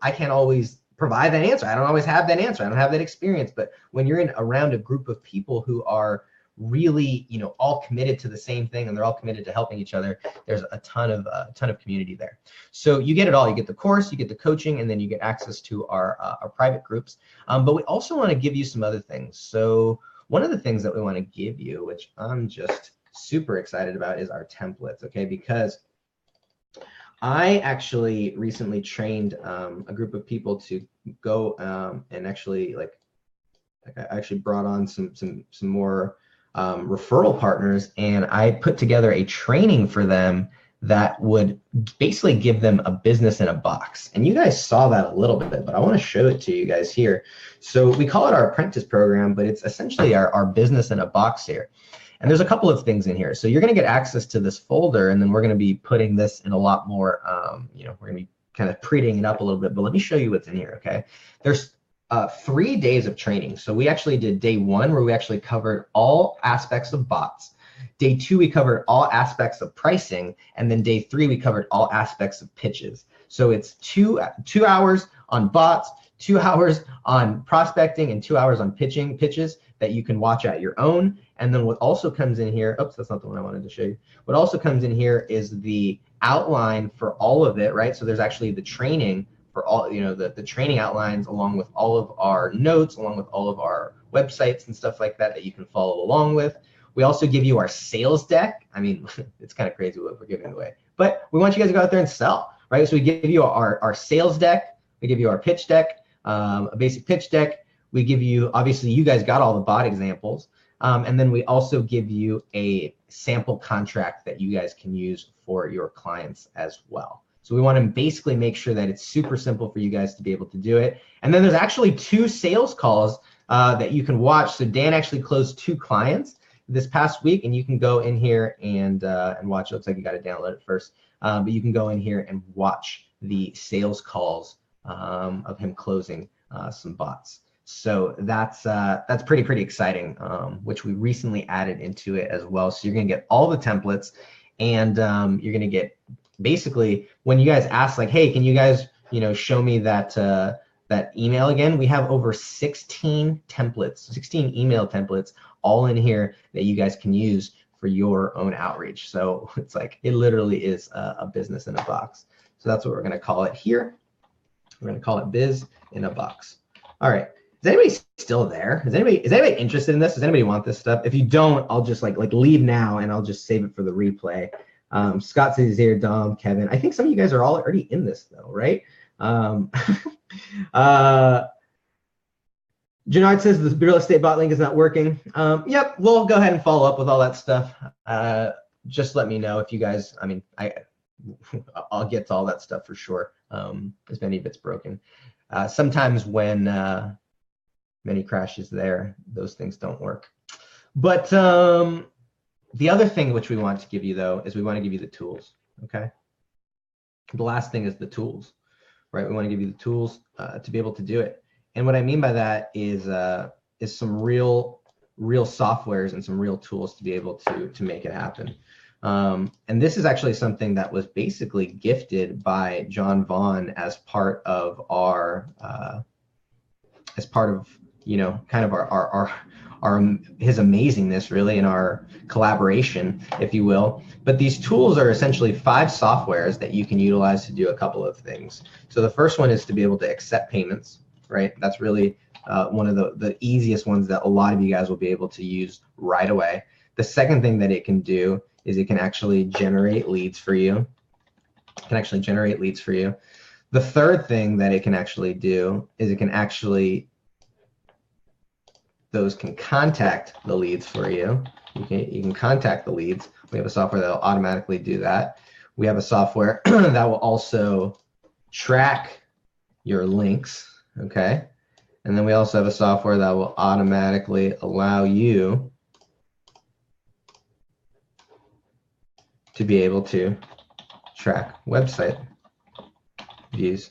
I can't always provide that answer. I don't always have that answer. I don't have that experience. But when you're around a group of people who are really, all committed to the same thing and they're all committed to helping each other, there's a ton of community there. So you get it all. You get the course, you get the coaching, and then you get access to our private groups. But we also want to give you some other things. So one of the things that we want to give you, which I'm just super excited about, is our templates, okay? Because I actually recently trained a group of people to go and actually I actually brought on some more referral partners, and I put together a training for them that would basically give them a business in a box. And you guys saw that a little bit, but I want to show it to you guys here. So we call it our apprentice program, but it's essentially our business in a box here. And there's a couple of things in here. So you're going to get access to this folder, and then we're going to be putting this in a lot more, we're going to be kind of prettying it up a little bit, but let me show you what's in here, okay? There's 3 days of training. So we actually did day 1 where we actually covered all aspects of bots. Day 2, we covered all aspects of pricing. And then day 3, we covered all aspects of pitches. So it's 2 hours on bots, 2 hours on prospecting, and 2 hours on pitches that you can watch at your own. And then what also comes in here, oops, that's not the one I wanted to show you. What also comes in here is the outline for all of it, right? So there's actually the training for all, the training outlines, along with all of our notes, along with all of our websites and stuff like that you can follow along with. We also give you our sales deck. I mean, it's kind of crazy what we're giving away, but we want you guys to go out there and sell, right? So we give you our sales deck, we give you our pitch deck, a basic pitch deck. We give you, obviously you guys got all the bot examples. And then we also give you a sample contract that you guys can use for your clients as well. So we want to basically make sure that it's super simple for you guys to be able to do it. And then there's actually 2 sales calls that you can watch. So Dan actually closed 2 clients this past week, and you can go in here and watch. It looks like you got to download it first, but you can go in here and watch the sales calls of him closing some bots. So that's pretty exciting, which we recently added into it as well. So you're gonna get all the templates, and you're gonna get basically, when you guys ask like, hey, can you guys show me that that email again? We have over 16 templates, 16 email templates all in here that you guys can use for your own outreach. So it's like, it literally is a business in a box. So that's what we're gonna call it here. We're gonna call it Biz in a Box. All right. Is anybody still there? Is anybody interested in this? Does anybody want this stuff? If you don't, I'll just like leave now, and I'll just save it for the replay. Scott says he's here, Dom, Kevin. I think some of you guys are already in this though, right? Jannard says the real estate bot link is not working. Yep, we'll go ahead and follow up with all that stuff. Just let me know if you guys, I mean, I'll get to all that stuff for sure, as many of it's broken. Sometimes when many crashes there, those things don't work. But the other thing which we want to give you, though, is we want to give you the tools, okay? The last thing is the tools, right? We want to give you the tools to be able to do it. And what I mean by that is some real softwares and some real tools to be able to make it happen. And this is actually something that was basically gifted by John Vaughn as part of our, you know, kind of our his amazingness really in our collaboration, if you will. But these tools are essentially 5 softwares that you can utilize to do a couple of things. So the first one is to be able to accept payments, right? That's really one of the easiest ones that a lot of you guys will be able to use right away. The second thing that it can do is it can actually generate leads for you. It can actually generate leads for you. The third thing that it can actually do is it can actually, those can contact the leads for you. You can contact the leads. We have a software that will automatically do that. We have a software that will also track your links, okay? And then we also have a software that will automatically allow you to be able to track website views,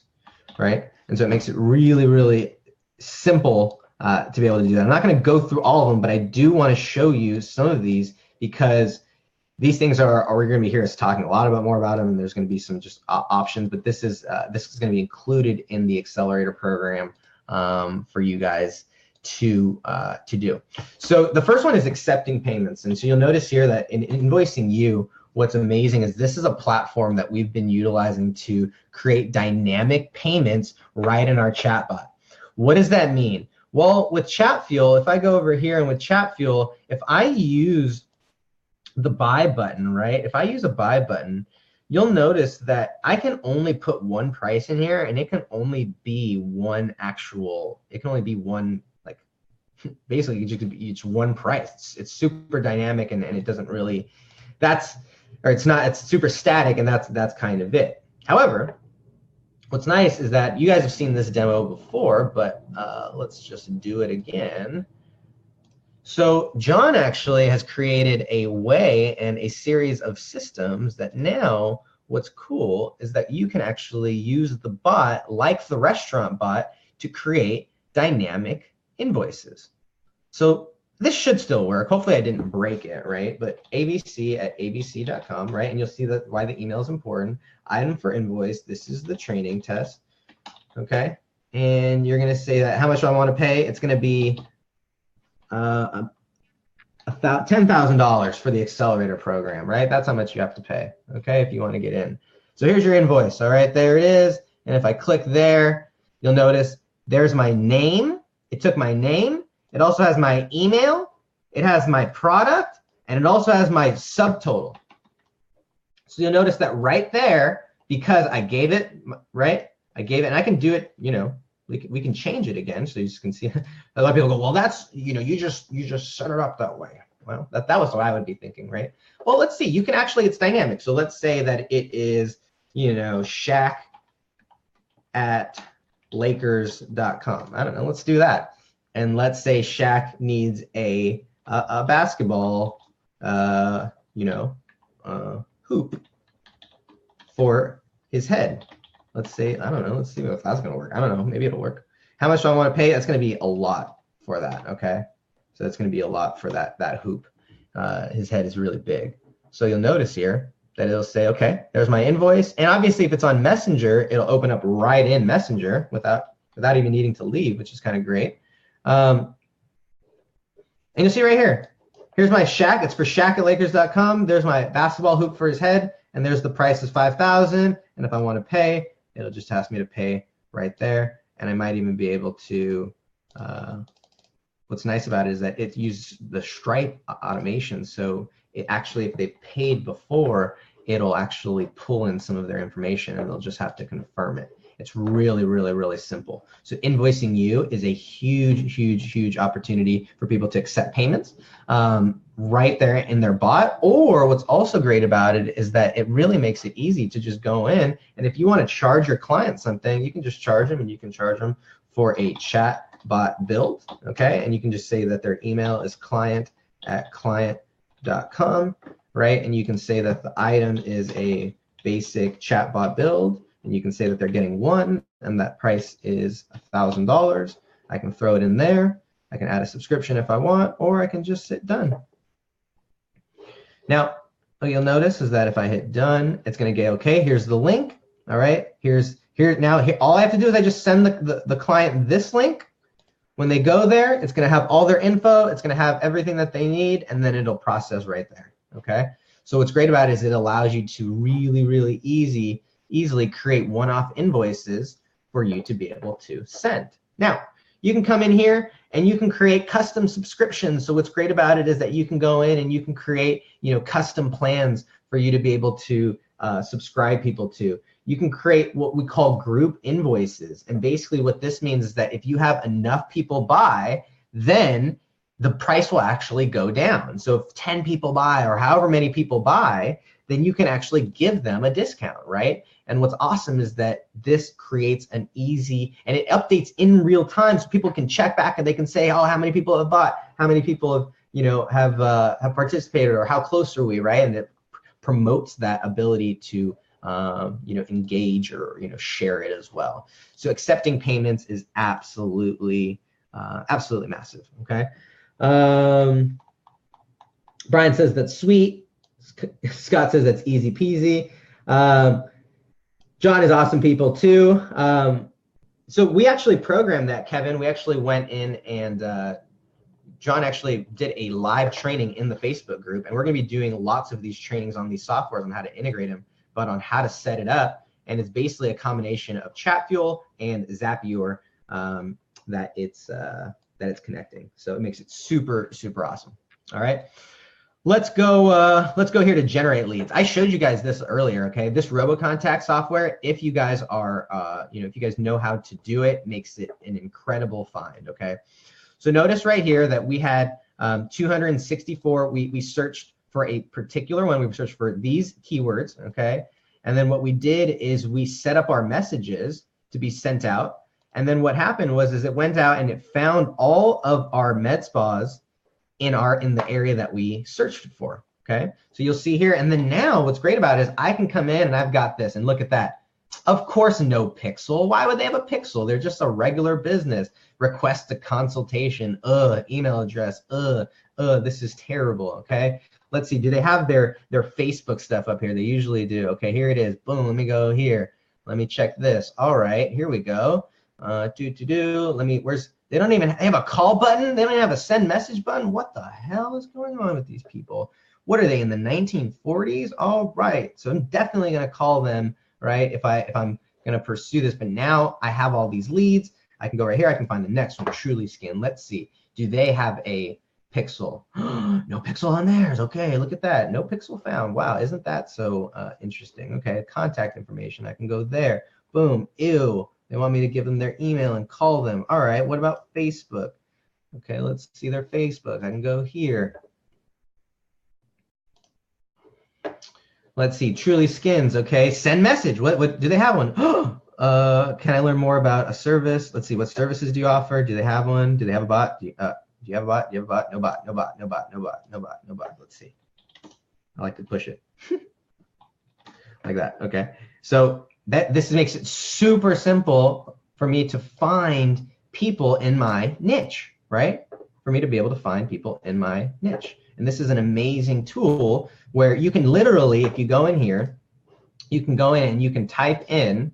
right? And so it makes it really, really simple to be able to do that. I'm not going to go through all of them, but I do want to show you some of these because these things are we're going to be here us talking a lot more about them, and there's going to be some just options. But this is going to be included in the accelerator program for you guys to do. So the first one is accepting payments, and so you'll notice here that in Invoicing You, what's amazing is this is a platform that we've been utilizing to create dynamic payments right in our chatbot. What does that mean? Well, with ChatFuel, if I go over here and with ChatFuel, if I use the buy button, right? If I use a buy button, you'll notice that I can only put one price in here, and it can only be one actual, it can only be one, like, basically it's one price. It's super dynamic, and it doesn't really, it's super static, and that's kind of it. However, what's nice is that you guys have seen this demo before, but let's just do it again. So John actually has created a way and a series of systems that now what's cool is that you can actually use the bot like the restaurant bot to create dynamic invoices. So this should still work. Hopefully I didn't break it, right? But abc@abc.com, right? And you'll see that why the email is important. Item for invoice. This is the training test, okay? And you're gonna say that how much do I want to pay? It's gonna be $10,000 for the accelerator program, right? That's how much you have to pay, okay, if you want to get in. So here's your invoice, all right? There it is. And if I click there, you'll notice there's my name. It took my name. It also has my email. It has my product, and it also has my subtotal. So you'll notice that right there, because I gave it, right? I gave it, and I can do it, you know, we can change it again, so you can see. A lot of people go, well, that's, you know, you just set it up that way. Well, that was what I would be thinking, right? Well, let's see. You can actually, it's dynamic. So let's say that it is, you know, Shaq@Lakers.com. I don't know. Let's do that. And let's say Shaq needs a basketball, you know, hoop for his head. Let's say, I don't know, let's see if that's gonna work. I don't know, maybe it'll work. How much do I wanna pay? That's gonna be a lot for that, okay? So that's gonna be a lot for that hoop. His head is really big. So you'll notice here that it'll say, okay, there's my invoice. And obviously if it's on Messenger, it'll open up right in Messenger without even needing to leave, which is kind of great. And you'll see right here, here's my Shaq, it's for Shaq@Lakers.com. There's my basketball hoop for his head, and there's the price is $5,000. And if I wanna pay, it'll just ask me to pay right there. And I might even be able to, what's nice about it is that it uses the Stripe automation. So it actually, if they've paid before, it'll actually pull in some of their information, and they'll just have to confirm it. It's really, really, really simple. So invoicing you is a huge, huge, huge opportunity for people to accept payments right there in their bot. Or what's also great about it is that it really makes it easy to just go in. And if you want to charge your client something, you can just charge them, and you can charge them for a chatbot build, okay? And you can just say that their email is client@client.com, right? And you can say that the item is a basic chatbot build, and you can say that they're getting one, and that price is $1,000. I can throw it in there. I can add a subscription if I want, or I can just hit done. Now, what you'll notice is that if I hit done, it's going to get, okay, here's the link. All right, all I have to do is I just send the client this link. When they go there, it's going to have all their info. It's going to have everything that they need, and then it'll process right there. Okay. So what's great about it is it allows you to really, really easily create one-off invoices for you to be able to send. Now, you can come in here and you can create custom subscriptions. So what's great about it is that you can go in and you can create, custom plans for you to be able to subscribe people to. You can create what we call group invoices. And basically what this means is that if you have enough people buy, then the price will actually go down. So if 10 people buy or however many people buy, then you can actually give them a discount, right? And what's awesome is that this creates an easy, and it updates in real time, so people can check back and they can say, oh, how many people have bought, how many people have, have participated, or how close are we, right? And it promotes that ability to, engage or, share it as well. So accepting payments is absolutely massive, okay? Brian says that's sweet. Scott says that's easy peasy. John is awesome people too. So we actually programmed that, Kevin. We actually went in and John actually did a live training in the Facebook group, and we're going to be doing lots of these trainings on these softwares on how to integrate them, but on how to set it up. And it's basically a combination of Chatfuel and Zapier that it's connecting. So it makes it super, super awesome. All right. Let's go here to generate leads. I showed you guys this earlier, okay? This RoboContact software, if you guys are, if you guys know how to do it, makes it an incredible find, okay? So notice right here that we had 264, we searched for a particular one, we searched for these keywords, okay? And then what we did is we set up our messages to be sent out. And then what happened was it went out and it found all of our med spas in the area that we searched for, okay? So you'll see here, and then now what's great about it is I can come in and I've got this, and look at that. Of course, no pixel. Why would they have a pixel? They're just a regular business. Request a consultation, email address, this is terrible, okay? Let's see, do they have their Facebook stuff up here? They usually do. Okay, here it is, boom, let me go here. Let me check this. All right, here we go. They don't even have a call button. They don't even have a send message button. What the hell is going on with these people? What are they, in the 1940s? All right. So I'm definitely going to call them, right, if I'm going to pursue this. But now I have all these leads. I can go right here. I can find the next one, Truly Skin. Let's see. Do they have a pixel? No pixel on theirs. Okay, look at that. No pixel found. Wow, isn't that so interesting? Okay, contact information. I can go there. Boom. Ew. They want me to give them their email and call them. All right, what about Facebook? Okay, let's see their Facebook. I can go here. Let's see, Truly Skins. Okay, send message. What do they have one? Can I learn more about a service? Let's see, what services do you offer? Do they have one? Do they have a bot? Do you have a bot? Do you have a bot? No bot, no bot, no bot, no bot, no bot, no bot. Let's see. I like to push it. Like that, okay. So this makes it super simple for me to find people in my niche, right? For me to be able to find people in my niche. And this is an amazing tool where you can literally, if you go in here, you can go in and you can type in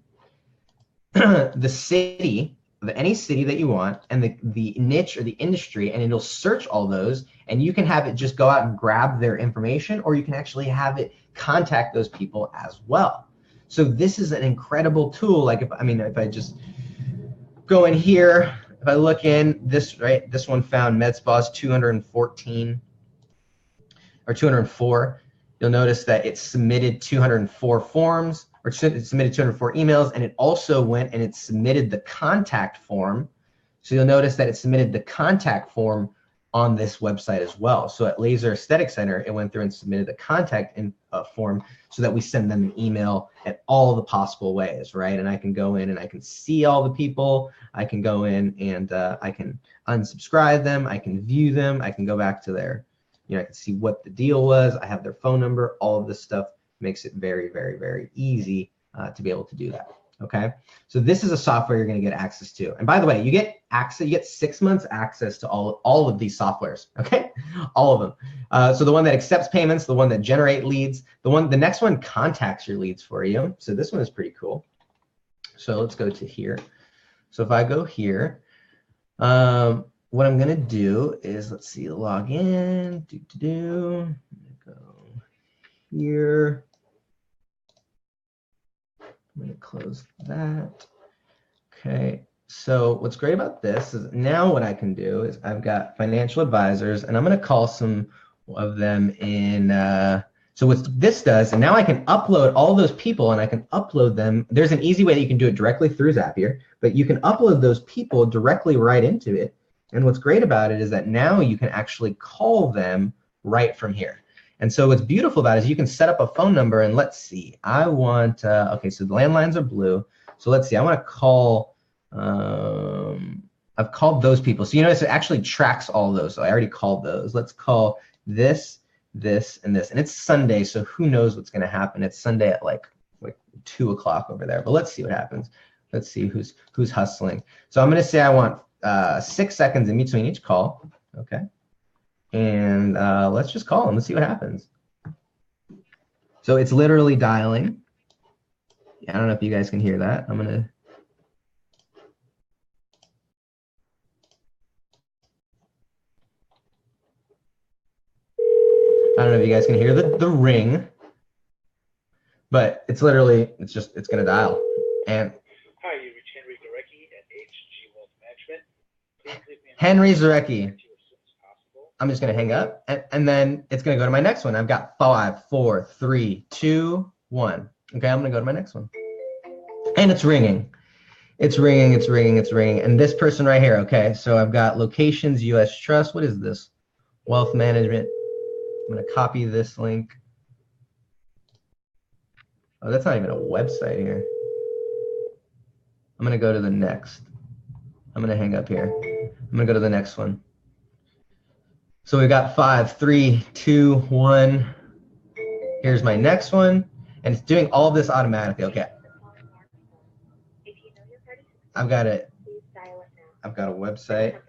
the city, any city that you want, and the niche or the industry, and it'll search all those, and you can have it just go out and grab their information, or you can actually have it contact those people as well. So this is an incredible tool. Like if I just go in here, if I look in this, right, this one found med spas 214 or 204. You'll notice that it submitted 204 forms, or it submitted 204 emails, and it also went and it submitted the contact form. So you'll notice that it submitted the contact form on this website as well. So at Laser Aesthetic Center, it went through and submitted the contact form so that we send them an email at all the possible ways, right? And I can go in and I can see all the people. I can go in and I can unsubscribe them. I can view them. I can go back to their, I can see what the deal was. I have their phone number. All of this stuff makes it very, very, very easy to be able to do that. Okay, so this is a software you're going to get access to. And by the way, you get 6 months access to all of these softwares. Okay, all of them. So the one that accepts payments, the one that generate leads, the next one contacts your leads for you. So this one is pretty cool. So let's go to here. So if I go here, what I'm going to do is, let's see, log in. Go here. I'm going to close that. Okay, so what's great about this is now what I can do is I've got financial advisors, and I'm going to call some of them in. So what this does, and now I can upload all those people, and I can upload them. There's an easy way that you can do it directly through Zapier, but you can upload those people directly right into it. And what's great about it is that now you can actually call them right from here. And so what's beautiful about it is you can set up a phone number, and let's see, I want, okay, so the landlines are blue. So let's see, I want to call, I've called those people. So you notice it actually tracks all those. So I already called those. Let's call this, this, and this. And it's Sunday, so who knows what's going to happen. It's Sunday at like 2 o'clock over there, but let's see what happens. Let's see who's hustling. So I'm going to say I want 6 seconds in between each call, okay? And let's just call them. Let's see what happens. So it's literally dialing. I don't know if you guys can hear that. I don't know if you guys can hear the ring, but it's literally, it's going to dial. And hi, you reached Henry Zarecki at HG Wealth Management. Please leave me a Henry Zarecki. I'm just going to hang up, and then it's going to go to my next one. I've got 5, 4, 3, 2, 1. Okay, I'm going to go to my next one. And it's ringing. It's ringing, it's ringing, it's ringing. And this person right here, okay, so I've got locations, US Trust. What is this? Wealth Management. I'm going to copy this link. Oh, that's not even a website here. I'm going to go to the next. I'm going to hang up here. I'm going to go to the next one. So we've got 5, 3, 2, 1. Here's my next one. And it's doing all of this automatically. Okay. I've got a website.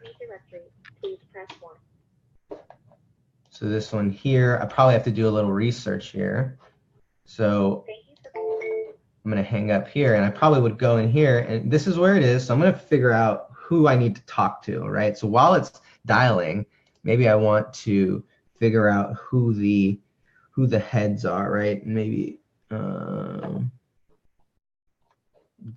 So this one here, I probably have to do a little research here. So I'm going to hang up here, and I probably would go in here, and this is where it is. So I'm going to figure out who I need to talk to, right? So while it's dialing, maybe I want to figure out who the heads are, right? Maybe let's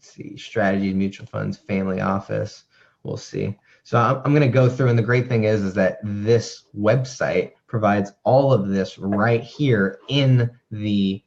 see, strategy, mutual funds, family office. We'll see. So I'm going to go through, and the great thing is that this website provides all of this right here in the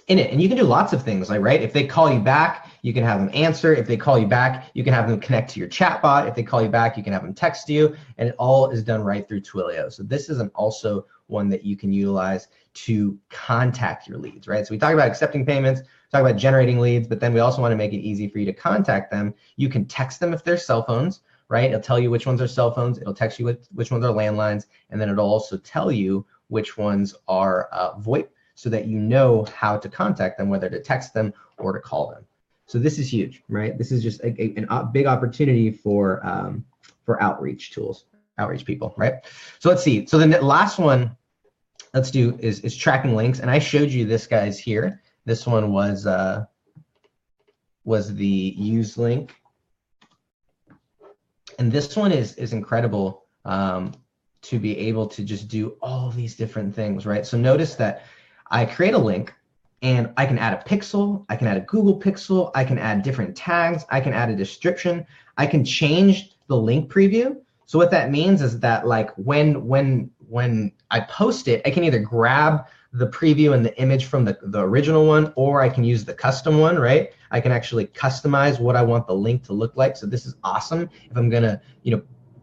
in it. And you can do lots of things, like, right? If they call you back, you can have them answer. If they call you back, you can have them connect to your chatbot. If they call you back, you can have them text you, and it all is done right through Twilio. So this is also one that you can utilize to contact your leads, right? So we talk about accepting payments, talk about generating leads, but then we also want to make it easy for you to contact them. You can text them if they're cell phones, right? It'll tell you which ones are cell phones. It'll text you which ones are landlines, and then it'll also tell you which ones are VoIP, so that you know how to contact them, whether to text them or to call them. So this is huge, right? This is just a big opportunity for outreach tools, outreach people, right? So let's see. So the last one let's do is tracking links, and I showed you this guys here. This one was the use link, and this one is incredible to be able to just do all these different things, right? So notice that I create a link, and I can add a pixel, I can add a Google pixel, I can add different tags, I can add a description, I can change the link preview. So what that means is that, like, when I post it, I can either grab the preview and the image from the original one, or I can use the custom one, right? I can actually customize what I want the link to look like. So this is awesome if I'm gonna,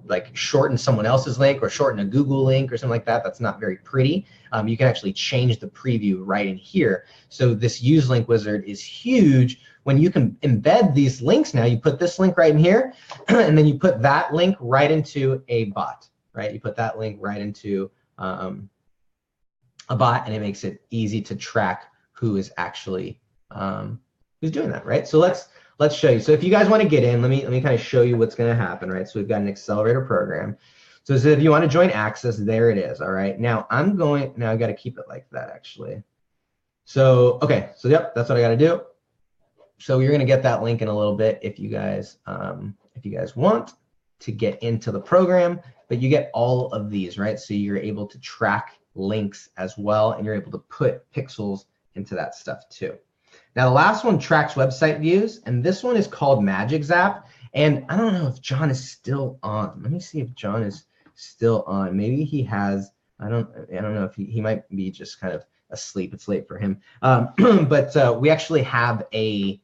like shorten someone else's link or shorten a Google link or something like that. That's not very pretty. You can actually change the preview right in here. So this use link wizard is huge when you can embed these links. Now you put this link right in here, and then you put that link right into a bot, right? You put that link right into a bot, and it makes it easy to track who is actually who's doing that, right? So let's show you. So if you guys want to get in, let me kind of show you what's going to happen, right? So we've got an accelerator program. So if you want to join Access, there it is. All right. Now I got to keep it like that actually. So okay. So yep, that's what I got to do. So you're going to get that link in a little bit if you guys want to get into the program, but you get all of these, right? So you're able to track links as well, and you're able to put pixels into that stuff too. Now the last one tracks website views, and this one is called Magic Zap. And I don't know if John is still on. Let me see if John is still on. Maybe he has. I don't know if he might be just kind of asleep. It's late for him. But we actually have a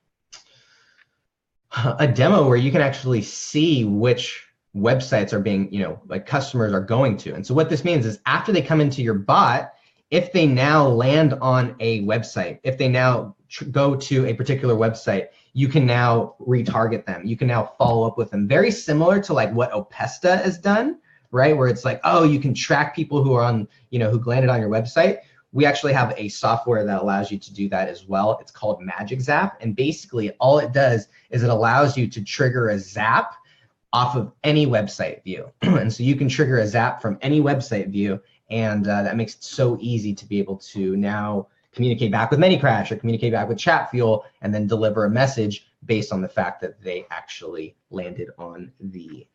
demo where you can actually see which websites are being, like customers are going to. And so what this means is after they come into your bot, if they now land on a website, if they now go to a particular website, you can now retarget them. You can now follow up with them. Very similar to like what Opesta has done, right? Where it's like, oh, you can track people who are on, who landed on your website. We actually have a software that allows you to do that as well. It's called Magic Zap. And basically all it does is it allows you to trigger a zap off of any website view. And so you can trigger a zap from any website view. And that makes it so easy to be able to now communicate back with ManyCrash or communicate back with Chatfuel and then deliver a message based on the fact that they actually landed on they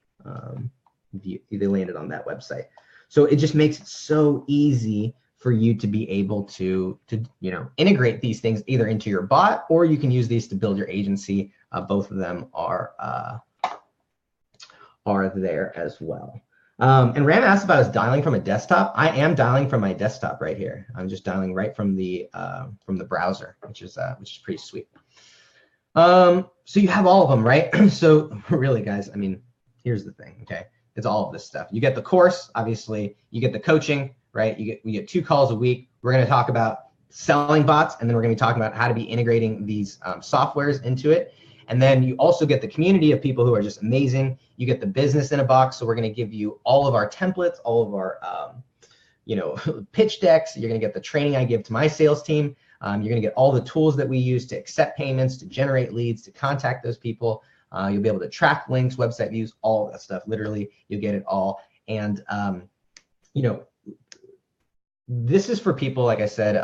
landed on that website. So it just makes it so easy for you to be able to integrate these things either into your bot, or you can use these to build your agency. Both of them are there as well. And Ram asked about us dialing from a desktop. I am dialing from my desktop right here. I'm just dialing right from the browser, which is pretty sweet. So you have all of them, right? So really, guys, I mean, here's the thing. Okay, it's all of this stuff. You get the course, obviously. You get the coaching, right? We get 2 calls a week. We're going to talk about selling bots, and then we're going to be talking about how to be integrating these softwares into it. And then you also get the community of people who are just amazing. You get the business in a box. So we're going to give you all of our templates, all of our, pitch decks. You're going to get the training I give to my sales team. You're going to get all the tools that we use to accept payments, to generate leads, to contact those people. You'll be able to track links, website views, all that stuff. Literally, you'll get it all. And, this is for people, like I said,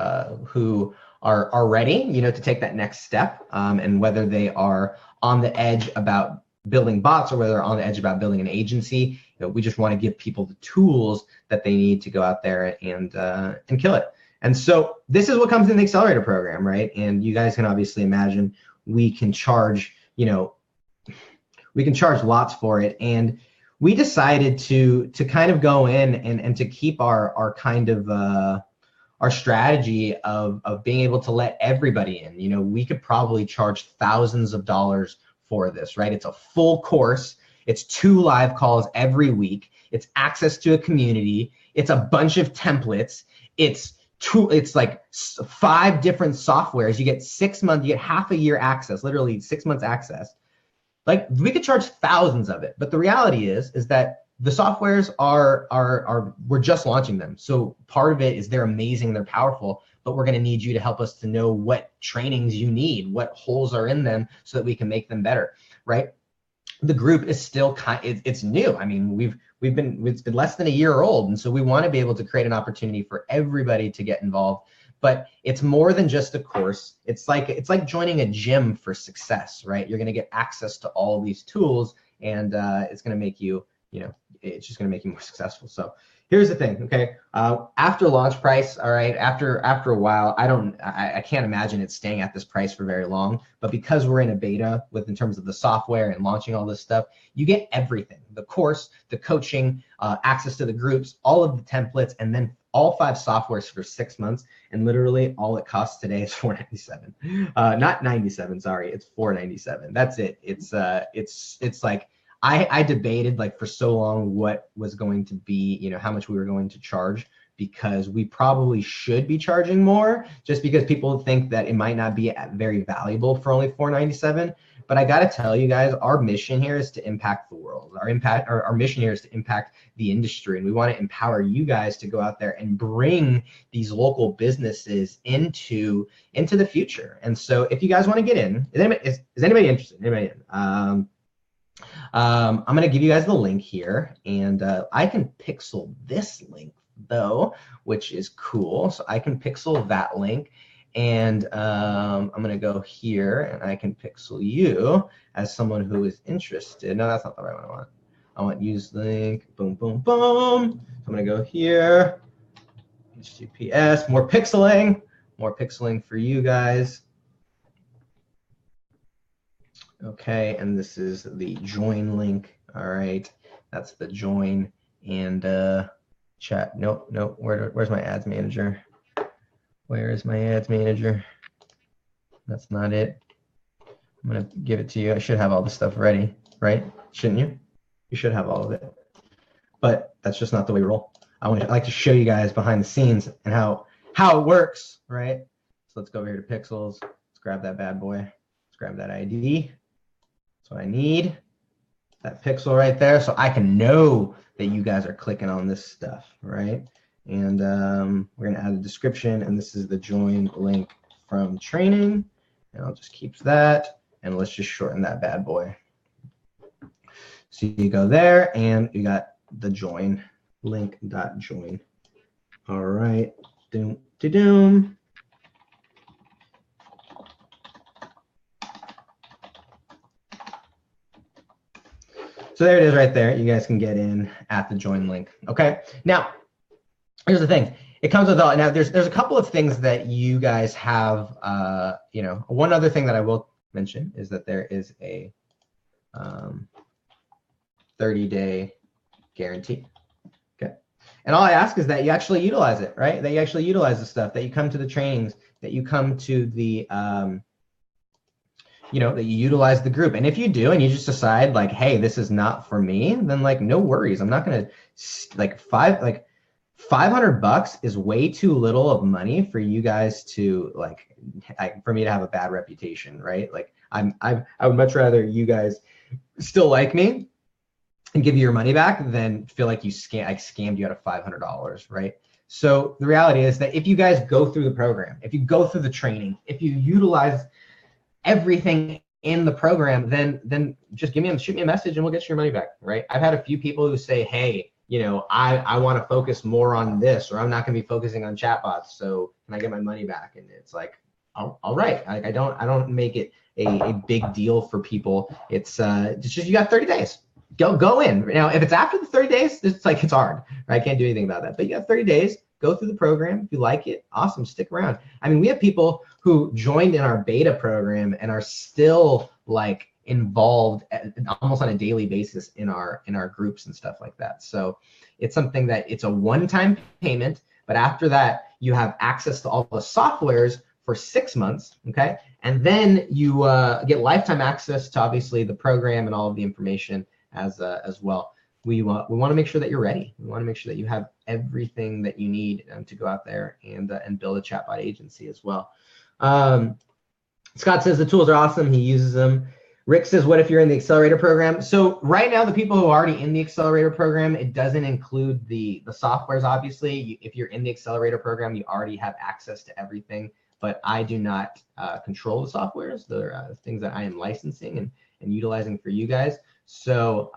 who are ready, to take that next step, and whether they are on the edge about building bots or whether they're on the edge about building an agency, we just want to give people the tools that they need to go out there and kill it. And so this is what comes in the accelerator program, right? And you guys can obviously imagine we can charge, lots for it. And we decided to kind of go in and to keep our kind of our strategy of being able to let everybody in. We could probably charge thousands of dollars for this, right? It's a full course. It's 2 live calls every week. It's access to a community. It's a bunch of templates. It's like 5 different softwares. You get 6 months, you get half a year access, literally 6 months access. Like, we could charge thousands of it, but the reality is that the softwares we're just launching them. So part of it is they're amazing, they're powerful, but we're going to need you to help us to know what trainings you need, what holes are in them so that we can make them better, right? The group is still it's new. I mean, it's been less than a year old. And so we want to be able to create an opportunity for everybody to get involved. But it's more than just a course. It's like joining a gym for success, right? You're going to get access to all these tools, and it's going to make you, it's just going to make you more successful. So here's the thing, okay? After launch price, all right, after a while, I can't imagine it staying at this price for very long. But because we're in a beta in terms of the software and launching all this stuff, you get everything: the course, the coaching, access to the groups, all of the templates, and then all 5 softwares for 6 months. And literally all it costs today is $497. Not 97, sorry, it's $497. That's it. It's like, I debated like for so long what was going to be, how much we were going to charge, because we probably should be charging more, just because people think that it might not be very valuable for only $497. But I got to tell you guys, our mission here is to impact the world. Our mission here is to impact the industry, and we want to empower you guys to go out there and bring these local businesses into the future. And so, if you guys want to get in, is anybody interested? Anybody in? I'm going to give you guys the link here, and I can pixel this link though, which is cool. So I can pixel that link, and I'm going to go here and I can pixel you as someone who is interested. No, that's not the right one I want. I want use link, boom, boom, boom. So I'm going to go here, HTTPS, more pixeling for you guys. Okay, and this is the join link. All right, that's the join and chat. Nope. Where's my ads manager? Where is my ads manager? That's not it. I'm gonna give it to you. I should have all the stuff ready, right? Shouldn't you? You should have all of it. But that's just not the way we roll. I like to show you guys behind the scenes and how it works, right? So let's go over here to Pixels. Let's grab that bad boy. Let's grab that ID. That's what I need. That pixel right there, so I can know that you guys are clicking on this stuff, right? And we're gonna add a description, and this is the join link from training, and I'll just keep that, and let's just shorten that bad boy. So you go there, and you got the join link.join. All right, doom. So there it is right there. You guys can get in at the join link. Okay. Now, here's the thing. It comes with all. Now, there's a couple of things that you guys have. One other thing that I will mention is that there is a 30-day guarantee. Okay. And all I ask is that you actually utilize it, right? That you actually utilize the stuff, that you come to the trainings, that you come to the that you utilize the group. And if you do, and you just decide like, hey, this is not for me, then like, no worries. I'm not going to $500 is way too little of money for you guys to for me to have a bad reputation, right? Like I would much rather you guys still like me and give you your money back than feel like I scammed you out of $500, right? So the reality is that if you guys go through the program, if you go through the training, if you utilize everything in the program, then just shoot me a message and we'll get you your money back, right? I've had a few people who say, hey, I want to focus more on this, or I'm not going to be focusing on chatbots, so can I get my money back? And it's like, all right. I don't make it a big deal for people. It's just you got 30 days. Go in. Now, if it's after the 30 days, it's hard, right? I can't do anything about that. But you got 30 days. Go through the program. If you like it, awesome, stick around. I mean, we have people who joined in our beta program and are still involved almost on a daily basis in our groups and stuff like that. So it's something that it's a one-time payment, but after that, you have access to all the softwares for 6 months, okay? And then you get lifetime access to obviously the program and all of the information as well. We want to make sure that you're ready. We want to make sure that you have everything that you need to go out there and build a chatbot agency as well. Scott says the tools are awesome. He uses them. Rick says, what if you're in the accelerator program? So right now, the people who are already in the accelerator program, it doesn't include the softwares, obviously. If you're in the accelerator program, you already have access to everything, but I do not control the softwares. They're things that I am licensing and utilizing for you guys. So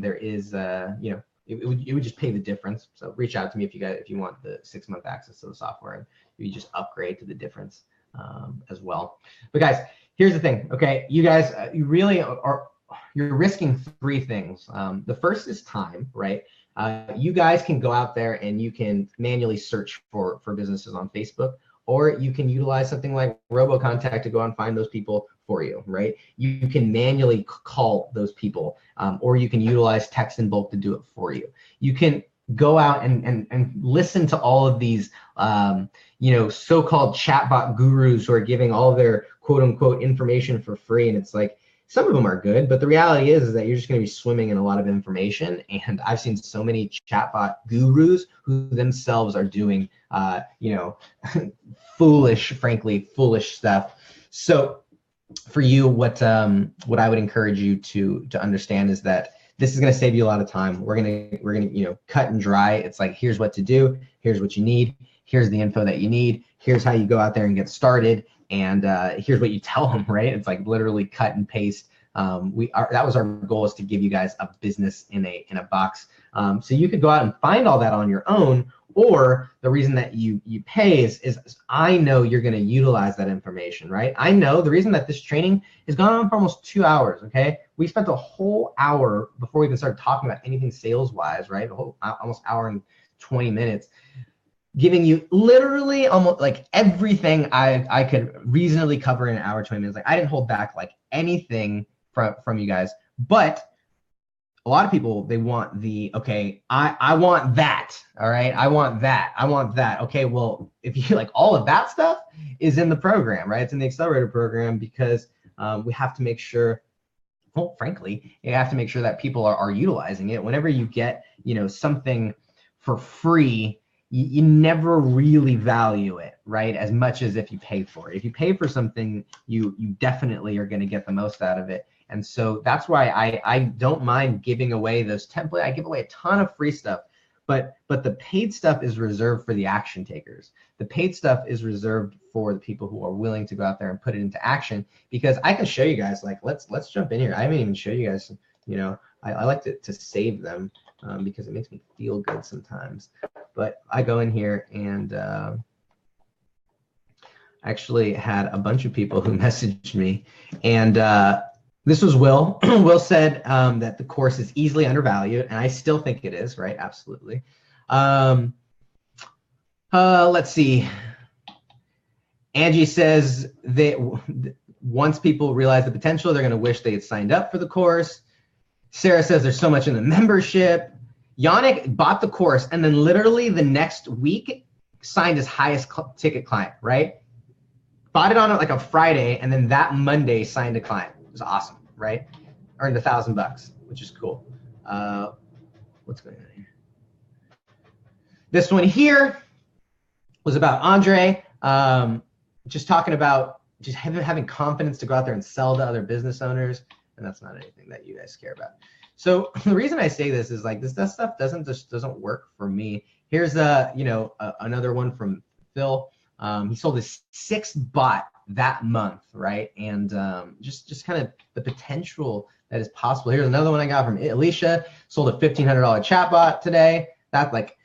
there is, it would just pay the difference. So reach out to me if you want the 6-month access to the software, and you just upgrade to the difference as well. But guys, here's the thing. Okay, you guys, you're risking 3 things. The first is time, right? You guys can go out there and you can manually search for businesses on Facebook, or you can utilize something like RoboContact to go and find those people for you, right? You can manually call those people, or you can utilize text in bulk to do it for you. You can go out and listen to all of these, so-called chatbot gurus who are giving all their quote unquote information for free. And it's like, some of them are good, but the reality is that you're just going to be swimming in a lot of information. And I've seen so many chatbot gurus who themselves are doing, frankly, foolish stuff. So for you, what I would encourage you to understand is that this is going to save you a lot of time. We're gonna cut and dry. It's like, here's what to do. Here's what you need. Here's the info that you need. Here's how you go out there and get started. And here's what you tell them, right? It's like literally cut and paste. That was our goal, is to give you guys a business in a box. So you could go out and find all that on your own, or the reason that you pay is I know you're going to utilize that information, right? I know the reason that this training has gone on for almost 2 hours, okay? We spent a whole hour before we even started talking about anything sales-wise, right? A whole almost hour and 20 minutes. Giving you literally almost like everything I could reasonably cover in an hour, 20 minutes. Like, I didn't hold back like anything from you guys, but a lot of people, they want okay, I want that. All right. I want that. Okay. Well, if you like, all of that stuff is in the program, right? It's in the accelerator program, because we have to make sure, well, frankly, you have to make sure that people are utilizing it. Whenever you get, something for free, you never really value it, right? As much as if you pay for it. If you pay for something, you definitely are going to get the most out of it. And so that's why I don't mind giving away those templates. I give away a ton of free stuff, but the paid stuff is reserved for the action takers. The paid stuff is reserved for the people who are willing to go out there and put it into action, because I can show you guys, like, let's jump in here. I haven't even showed you guys, I like to save them because it makes me feel good sometimes. But I go in here and actually had a bunch of people who messaged me, and this was Will. Will said that the course is easily undervalued, and I still think it is, right? Absolutely. Let's see. Angie says that once people realize the potential, they're going to wish they had signed up for the course. Sarah says there's so much in the membership. Yannick bought the course and then literally the next week signed his highest ticket client, right? Bought it on like a Friday, and then that Monday signed a client. It was awesome, right? Earned $1,000, which is cool. What's going on here? This one here was about Andre, just talking about just having confidence to go out there and sell to other business owners, and that's not anything that you guys care about. So the reason I say this is like that stuff doesn't work for me. Here's another one from Phil. He sold his 6th bot that month, right? And just kind of the potential that is possible. Here's another one I got from Alicia. Sold a $1,500 chatbot today. That's like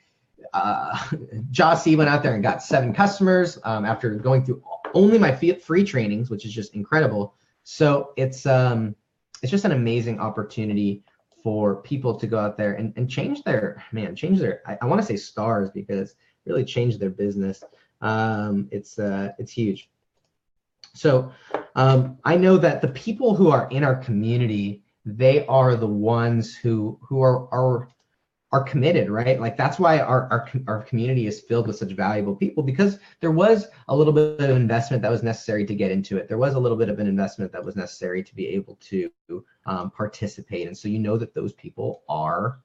Jossie went out there and got 7 customers after going through only my free trainings, which is just incredible. So it's just an amazing opportunity for people to go out there and change their, I want to say stars, because really change their business. It's huge. So I know that the people who are in our community, they are the ones who are committed, right? Like, that's why our community is filled with such valuable people, because there was a little bit of investment that was necessary to get into it. There was a little bit of an investment that was necessary to be able to participate. And so that those people are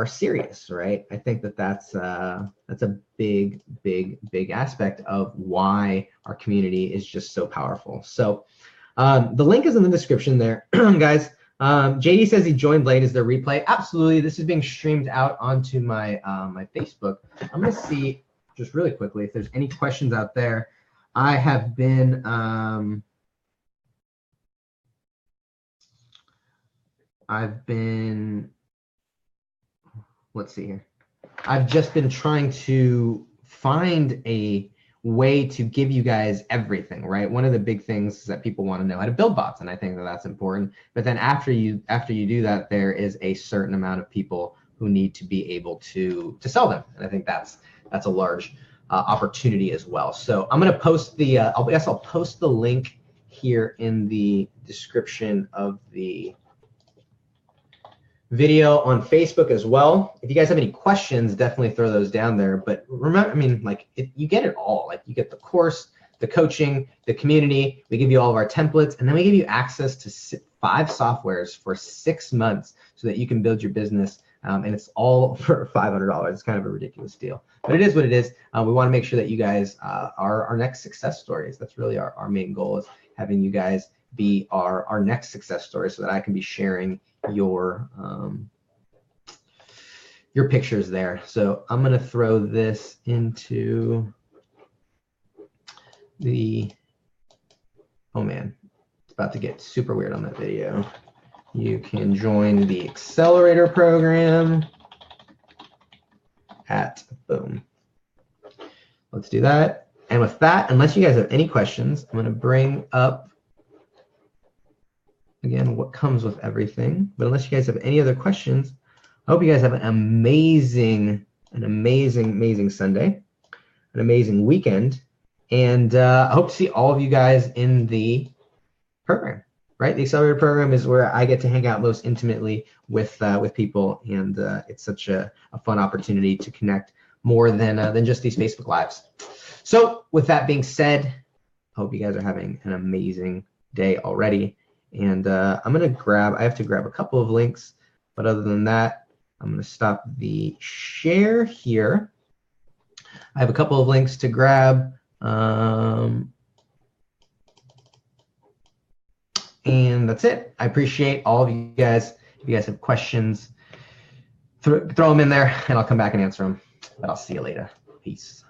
serious, right? I think that's a big aspect of why our community is just so powerful. So the link is in the description there, guys. JD says he joined late. Is there replay? Absolutely. This is being streamed out onto my my Facebook. I'm gonna see just really quickly if there's any questions out there. I have been let's see here. I've just been trying to find a way to give you guys everything, right? One of the big things is that people want to know how to build bots, and I think that that's important. But then after you do that, there is a certain amount of people who need to be able to sell them. And I think that's a large opportunity as well. So I'm going to post the, I'll post the link here in the description of the video on Facebook as well. If you guys have any questions, definitely throw those down there. But remember, I mean, like, you get it all. Like, you get the course, the coaching, the community. We give you all of our templates, and then we give you access to 5 softwares for 6 months so that you can build your business. And it's all for $500. It's kind of a ridiculous deal, but it is what it is. We want to make sure that you guys are our next success stories. That's really our main goal, is having you guys be our next success story, so that I can be sharing your pictures there. So I'm going to throw this into the, oh man, it's about to get super weird on that video. You can join the accelerator program at, boom. Let's do that. And with that, unless you guys have any questions, I'm going to bring up again what comes with everything. But unless you guys have any other questions, I hope you guys have an amazing Sunday, an amazing weekend. And I hope to see all of you guys in the program, right? The Accelerator program is where I get to hang out most intimately with people, and it's such a fun opportunity to connect more than just these Facebook Lives. So with that being said, I hope you guys are having an amazing day already. And I have to grab a couple of links, but other than that, I'm going to stop the share here. I have a couple of links to grab. And that's it. I appreciate all of you guys. If you guys have questions, throw them in there, and I'll come back and answer them. But I'll see you later. Peace.